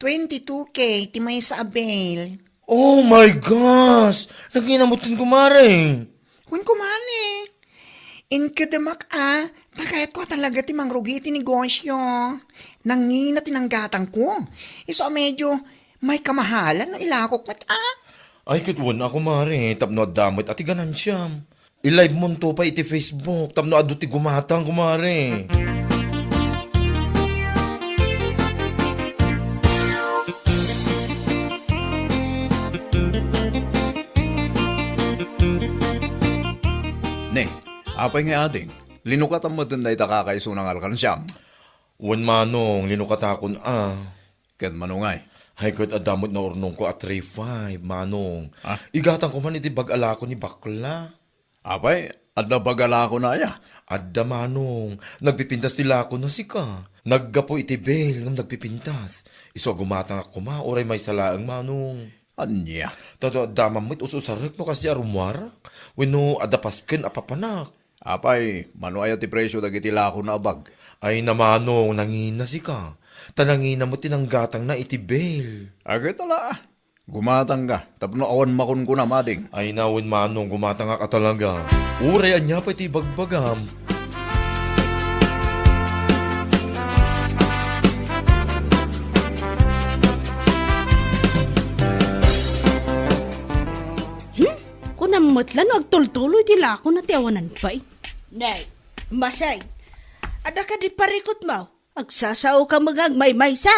22K ti may Isabel. Oh my gosh! Naginamutin, kumare. Kun kumare. Inkedemak takayat ko talaga ti mangrugi ti negosyo. Nangina tinanggatang ko. So medyo may kamahalan na ilakok mat Ay, katuwan ako, kumare. Tapno adamit ati ganansyam. I-live mo to pa iti Facebook. Tapno adu ti gumatang, kumare. Ne, apay nga ading. Linukat ang matunday ta kakaiso ng alkansyam. Wan manong, linukatakon Ket manungay. Hay kat adamot na ornong ko at 3-5, manong. Igatan ko man iti bag-ala ko ni bakla. Apay, at nabagala ko na ya. Adda manong, nagpipintas nila ako na sika. Naggapo iti bel ng nagpipintas. Iso gumatang ako oray may salaang manong. Anya. Tato damamit ususarek no kasi arumwarak. Wino adapasken apapanak. Apay, mano ayaw ti presyo dagiti lako na abag. Ay namanong, nangina sika. Tanangina mo tinanggatang na iti bel. Agit ala. Gumatang ka. Tapno awan makon ko na mading. Ay nawin manong, gumatang ka talaga. Uray anya pa iti bagbagam. Kunamotlan agtultuloy ti lako na tiawanan pa'y. Nay, masay. Ada ka di parikot mo. Agsasao ka magagmay-may sa.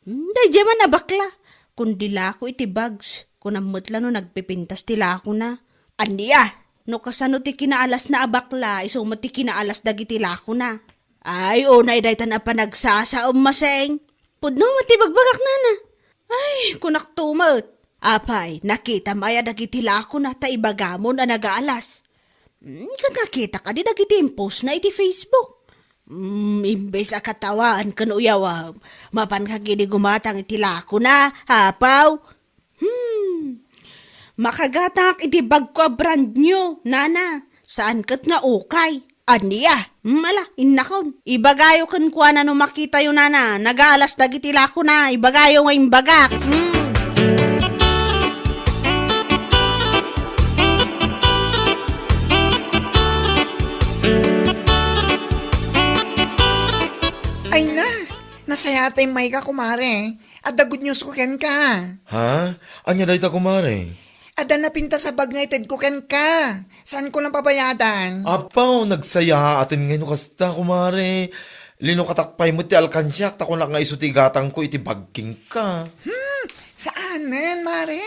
Day man na bakla. Kundi lako iti bags. Kunamotlan no nagpipintas ti lako na. Aniya, no kasano ti kinaalas na abakla, iso mo ti kinaalas dagiti lako na. Ay, unay daytan pa nagsasao maseng. Pudno mo ti bagbagak na na. Ay, kunak tumot. Apay, nakita maya dagiti lako na ta ibagamon na nagaalas. Nakita ka di dagiti post na iti Facebook. Imbes a katawaan kanuyaw, mapan kagini gumatang iti lako na, hapaw. Makagatak iti bag ko brand new, nana. Saan kat nga ukay? Aniya, mala, innakon. Ibagayo kan kuha na no makita yun, nana. Nagaalas dagiti lako na, ibagayo nga imbagak. Ay na, nasaya tayo may ka kumare. At the good news ko ken ka. Ha? Anya dahi ta, kumare? Ada na pinta sa bag nga ited ko ken ka. Saan ko lang pabayadan? Apaw, nagsaya atin ngayon kasta, kumare. Linukatakpay mo ti alkansyak, tako na nga isutigatang ko iti bagking ka. Saanan, Mare?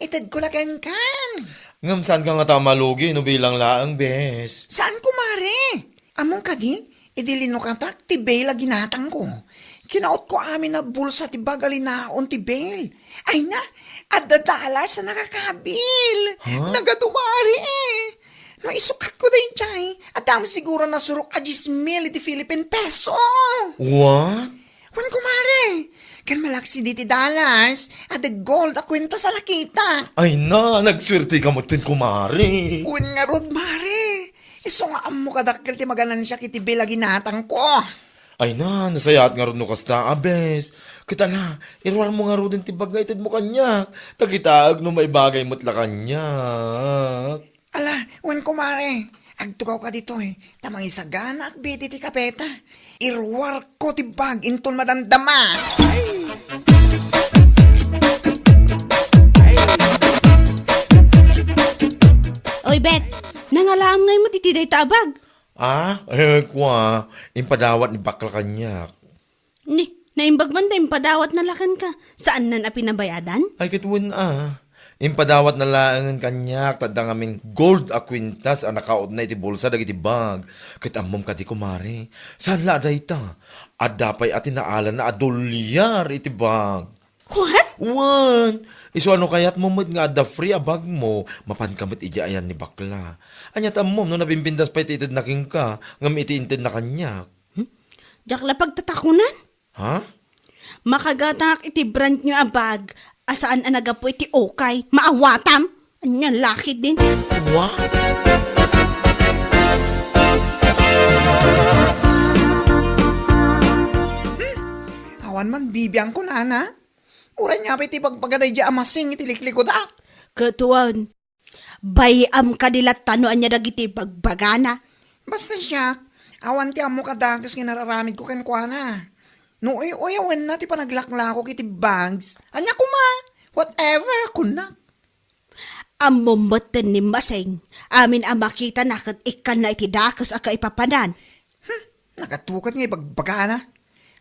Itad ko lagan kan. Ngam saan ka nga tamalugi, no bilang laang, bes? Saan ko, Mare? Among kadi, idilino katak, ti Bale ginatang ko. Kinaot ko amin na bulsa ti bagalinaon ti Bale. Ay na, at dadala sa nakakabil. Nagadumari eh. No, isukat ko din chay. At dami siguro na surok a 10,000 iti Philippine peso. What? Wan ko, Mare. Kan malaksi di ti dollars at the gold a kwenta sa nakita. Ay na, nagswerte ka mo tin kumari. Wan nga rod, Mare. Iso nga amo kadakkel ti maganan siya kiti Bale ginatang ko. Ay na, nasayat nga rin no kasta, abes. Kita na, irwar mo nga rin ti bagay, tid mo kanyak. Tagitaag no may bagay mo't la kanyak. Ala, wan ko, Mare. Agtugaw ka dito eh. Tamang isagana at biti ti kapeta. Irwar ko ti bag inton madandama. Oy, Bet, nangalaam ngay mo titiday tabag. Kwa, impadawat ni bakla kanyak. Ni, naimbag man tayong padawat na lakan ka. Saan nan apinabayadan? Ay kitwin Impadawat na laangan kanyak, tadang aming gold a kwintas ang nakaot na iti bulsa dagiti bag. Kitamom ka di kumari. Saan la da ita? Adapay atin naalan na adolyar iti bag. What? Wan! Iso ano kaya't mumod nga da free a bag mo, mapan kamit ija ayan ni bakla. Anyat amom no nabimbindas pa iti itid na king ka, ngam iti intid na kanyak. Jakla pagtatakunan? Ha? Makagatak iti brand nyo a bag. Asaan anaga po iti okay? Maawatam? Anya laki din. What? Awan man bibiyang ko na na. Uran nga pa iti pagpagaday di amasing iti liklikod ak. Katuan, bayam kadilat tanoan niya dagiti bagbagana. Basta siya, awan ti amo kadagas nga nararamid ko kenkwana. No, awan na ti panaglakla ko kiti bags. Anya ko ma, whatever ako na. Amumatan ni Maseng, amin ang makita na kat ikan na iti dakas aka ipapanan. Nakatukat nga ibagbagana.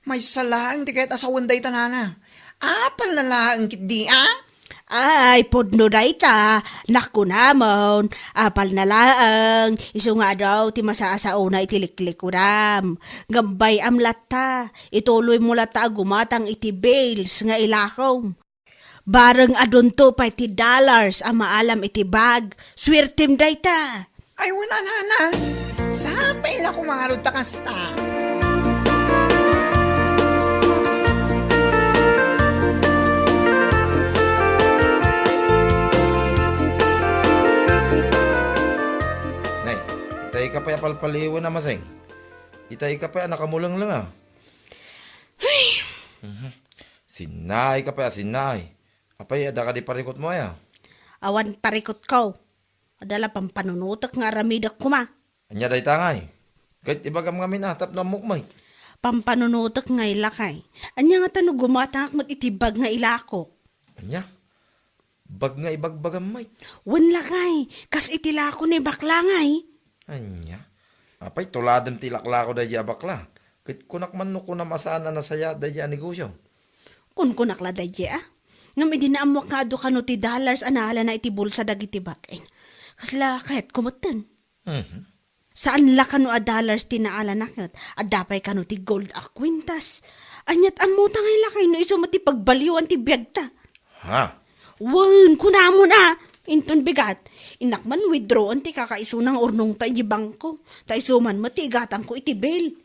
May salaang di kahit asawan day tanana. Apal na laang kit di Ay, podno da ita, naku namon, apal na laang, iso nga daw, ti masasao na itiliklik ko ram. Gambay am lata, ituloy mo lata gumatang iti bales nga ilakaw. Bareng adunto pa iti dollars ang maalam iti bag, swertem da ita. Ay, wala na. Sapay la kumarod ta kasta. Nay, itay ka pa palpaliwan na maseng. Itay ka pa nakamulang lang Sinay ka pa, sinay. Apay, ada ka di parikot mo ya. Awan parikot ko. Adala pang panunutak nga ramidak kuma. Anya day tangay. Kahit ibagam kami natap na mukmay. Pampanunutak nga ilakay. Anya nga tanong gumatang mat itibag nga ilako. Anya? Bag nga ibagbagam may. Wan lakay, kas itilako ni bakla ngay. Anya? Apay, tuladan tilaklako da bakla. Kahit kunak man no kunam asana na saya da negosyo. Kun kunakla dadya ah. Ngam idinaamwak nga do kano ti dollars anahala na iti bulsa dagiti bakain. Kasla kahit kumatan. Saan la kano a dollars tinaala nakit? Adapay kano ti gold a kwintas. Anyat amuta ngay lakay no iso mati pagbaliwan ti biyagta. Ha? Wan, kunamon ah. Inton bigat. Inakman withdrawan ti kakaiso ng urnong ta iti bangko. Ta isuman mati igatang ko iti bail.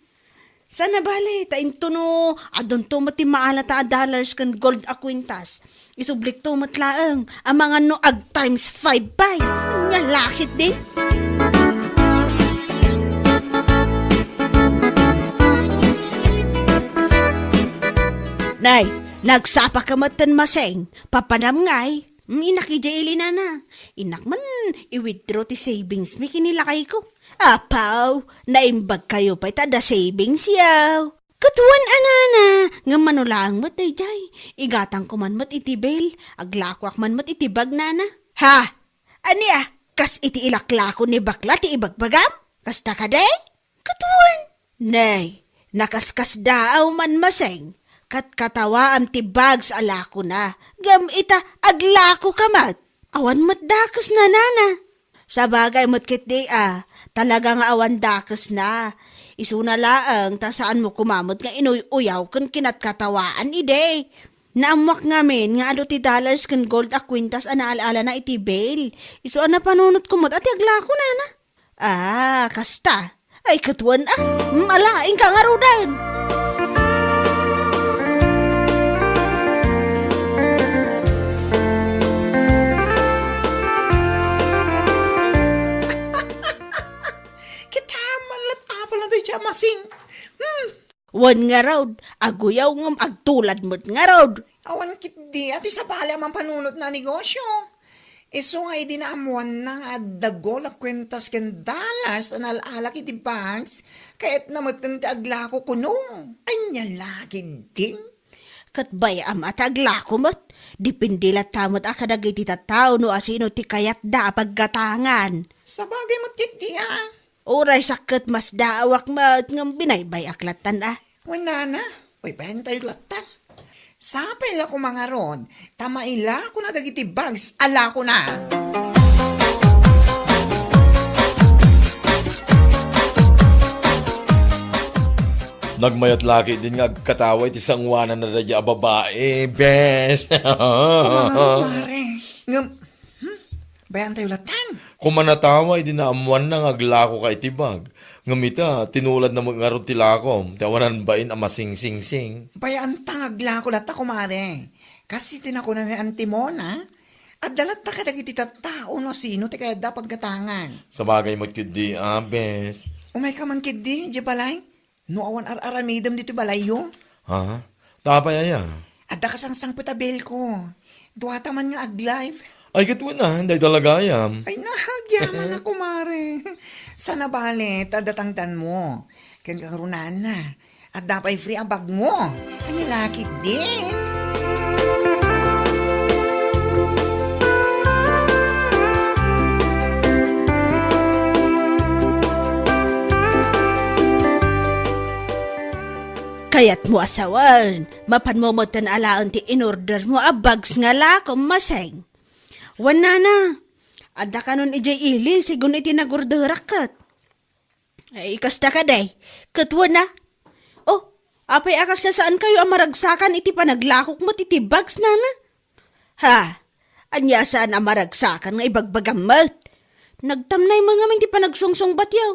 Sana bale, ta into no, adon to mati maala ta dollars kan gold a kwintas. Isublik to matlaang, ang mga no ag times 5 bay. Nga lakit din. Nay, nagsapa ka matan maseng, papanam ngay. Inakijay na na. Inak man, i-withdraw ti savings mi kinilakay ko. Apaw, naimbag kayo pa itada savings yaw. Katuan anana, nga manulang mat day. Igatang ko man mat itibel, aglakwak man mat itibag nana. Ha? Ani kas iti ilaklako ni bakla ti ibagbagam? Kasta ka day? Katuan. Nay, Nakaskas daaw man maseng, kat katawa am tibags alako na, gam ita aglako kamat, awan mat dakas na nana. Sa bagay mat kit di talaga nga awan dakas na. Isuna laang ta saan mo kumamot nga inuyaw kan kinat katawaan ide. Naamak ngamin nga ado ti dollars kan gold a kwintas anaalaala na iti bail. Isu na panunot kumot at aglako nana. Kasta. Ay katuan malaing ka nga rudan. Kita malat apal na tayo siya masing. Wan nga raw, aguyaw ngam agtulad mo't nga raw. Awan kit di at isa pala mang panunot na negosyo. Iso nga idinaamuan na nga dagol a kwentas ken dollars an alala kiti banks kahit namatan ti aglako kuno. Anya lagi din. Kat baya amat aglako mo't, dipindilat tamot akadag iti tataw no asino ti kayat da paggatangan. Sa bagay mo't kit di Oray sakit mas daawak mat ngam binaybay aklatan Wala na. Uy, bayan tayo latan. Sapay la ko mga ron. Tamaila ko na dagiti bags. Ala ko na. Nagmayat laki din nga kataway ti sangwanan na radya babae, bes. Kumanga mare. Bayan tayo latan. Kumanataway din na amuan na ngaglako ka itibag. Ngamita, tinulad na mga tilakom. Tawanan bain ang masing-sing-sing. Bayaan tangagla ko lata kumare. Kasi tinako na ni Antimona. At dalat ta kadag iti tao no sino ti kaya da pagkatangan. Sa bagay magkidi, bes. Umay ka man kidi, di balay? No awan aramidam dito balay yo. Ha? Tapay aya. At da kasangsang patabel ko. Duwata man nga aglive. Ay, katwa na, hindi talaga ayam. Ay, nahagyaman na, kumare. Sana balit, adatangtan mo. Kan karunan na. At dapat free ang bag mo. Ay, laki din. Kayat mo asawan, mapan mo motan alaan ti in-order mo bags nga lakom maseng. Wana na, ada ka nun ijay ili, sigun iti nagorderak kat. Ay, kasta ka day, katwa na. Oh, apay akas na saan kayo ang maragsakan iti panaglakok mo iti bags na na? Ha, anya saan ang maragsakan nga ibagbagamat? Nagtamnay mga min ti panagsungsong batyaw.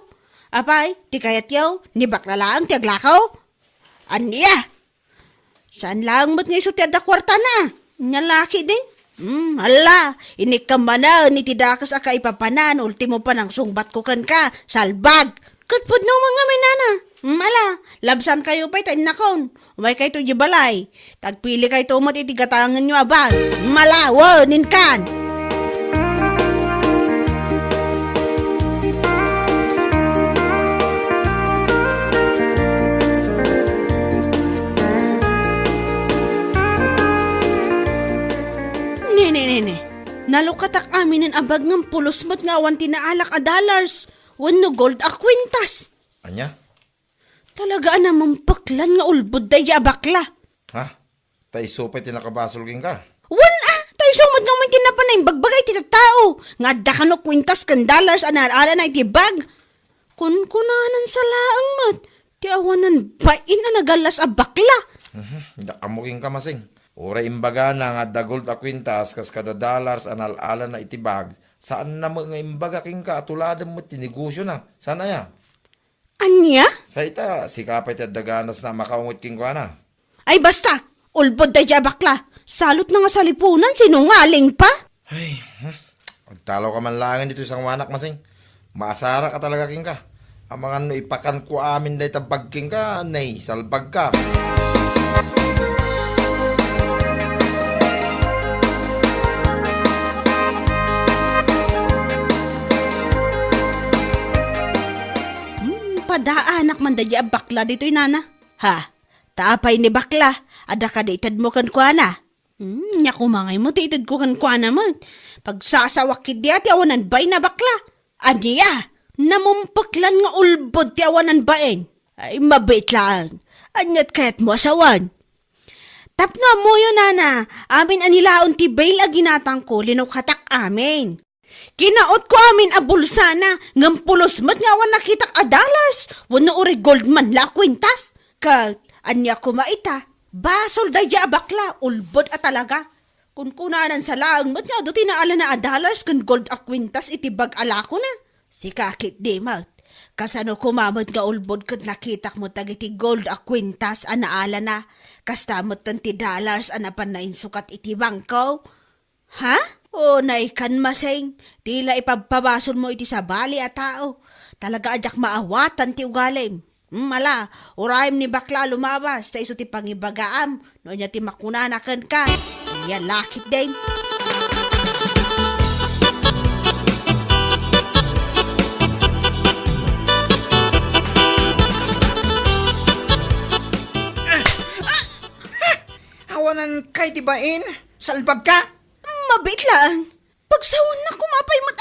Apay, ti kayat yaw, ni baklalaang ti aglakaw? Anya? Saan lang mo't nga iso ti adakwarta na? Nyalaki din? Hala, inikamanan ni tidakas aka ipapanan, ultimo pa ng sungbat ko kan ka, salbag. Katpod no mga minana. Ala, labsan kayo pa'y tain nakon. Umay kayo to jibalay. Tagpili kayo to matitigatangan nyo abang. Mala, nin kan. Nene, nalukatak amin ang abag ng pulos mo't nga awan tinaalak a dollars. Wano gold a kwintas. Anya? Talaga naman paklan nga ulbod daya bakla. Ha? Tay supay tinakabasol king ka. Tayo sumad nga may tinapanay bagbagay tita tao. Nga da ka no kwintas kan dollars anarala na iti bag. Kunkunanan sa laang mat. Ti awanan bain na nagalas a bakla. Dakamuking ka masing. Ura imbaga na nga da gold a kwintas kas kada dollars analala na itibag. Saan na mga imbaga king ka atuladan mo tinegosyo na? Sana ya? Anya? Sa ita, si kapay ti daganas na makaungot king ka na. Ay basta, ulbod daya bakla. Salot na nga sa lipunan, sinungaling pa. Ay, pagtalaw ka man langin dito isang wanak masing. Maasara ka talaga king ka. Ang mga no ipakan ko amin na itabag king ka, nay, salbag ka. Padaanak man daya bakla dito'y nana. Ha, tapay ni bakla, ada ka daitad mo kan kwa na. Nya kumangay mo, daitad ko kan kwa naman. Pagsasawak kidi at yawanan bay na bakla. Aniya, namumpaklan nga ulbod ti awanan bain. Ay, mabait lang. Anyat kaya't mo asawan. Tapno mo yun, nana. Amin anilaon ti bail a ginatang ko, linukhatak amin. Kinaot ko amin a bulsa na, ngampulos mat nga awan nakitak a dollars. Wano uri gold man la kwintas. Ka, anya ko maita. Basol day a bakla, ulbod a talaga. Kung kunanan sa laang mat nga do tinaala na a dollars kan gold a kwintas itibag ala ko na. Si kakit di mat. Kasano kumamot nga ulbod kat nakitak mo tagiti gold a kwintas a naala na. Kastamot tanti dollars a napanain sukat iti bangko. Ha? O naikan maseng. Tila ipagpabasol mo iti sa bali a tao. Talaga ajak maawatan ti ugalim. Mala, urayim ni bakla lumabas. Ta iso ti pangibagaam. No niya ti makunanakan ka. Yan lakit din. Awanan kay dibain? Salbag ka? Mabait lang. Pagsawan na kumapay mat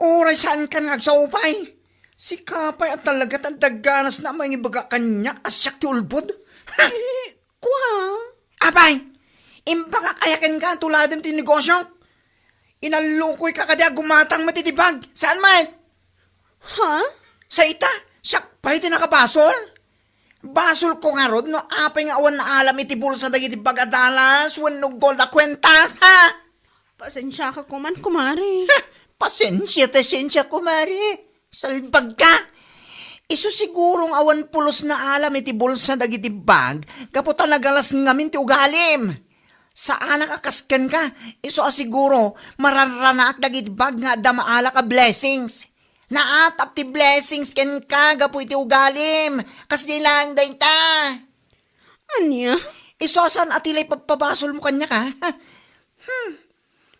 Oray saan ka nagsaupay? Si Kapay at talaga tandaganas na may ibaga kanya asyak ti ulbod. Kwa? Apay, imbaga kayakin ka tuladin ti negosyo. Inalukoy ka kadya gumatang matitibag. Saan man? Ha? Sa ita, siyak pa'y tinakabasol. Basol ko nga rod, no apay nga awan na alam iti bulsa dagiti bagadalas, no gold a kwentas, ha? Pasensya ka kuman, kumari. Pasensya, kumari. Salbag ka. Iso sigurong awan pulos na alam iti bulsa dagiti bag, kaputa nagalas ngamin ti ugalim. Saan nakakasken ka, iso asiguro, mararanak dagiti bag nga damaala ka blessings. Naatap ti blessings ken ka, gapu iti ugalim. Kasi lang dahin ta. Anya? Isosan at ilay pagpabasol mo kanya ka.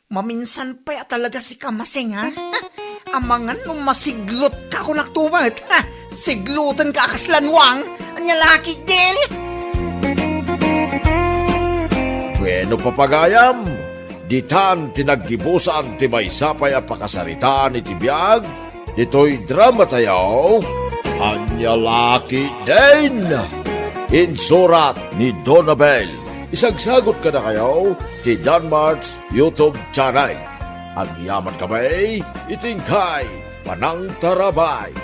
Maminsan pa talaga si Kamaseng, ha? Amangan nung masiglot ka kung nagtumat. Siglutan ka akaslanwang. Anya laki din. Bueno papagayam, ditan tinaggibusan ti may sapay a pakasaritaan iti biyag, dito'y drama tayo, Anya Laki din. Insurat ni Donabel. Isagsagot ka na kayo ti Danmarks YouTube channel. Ang yaman kamay, itingkay, panang tarabay.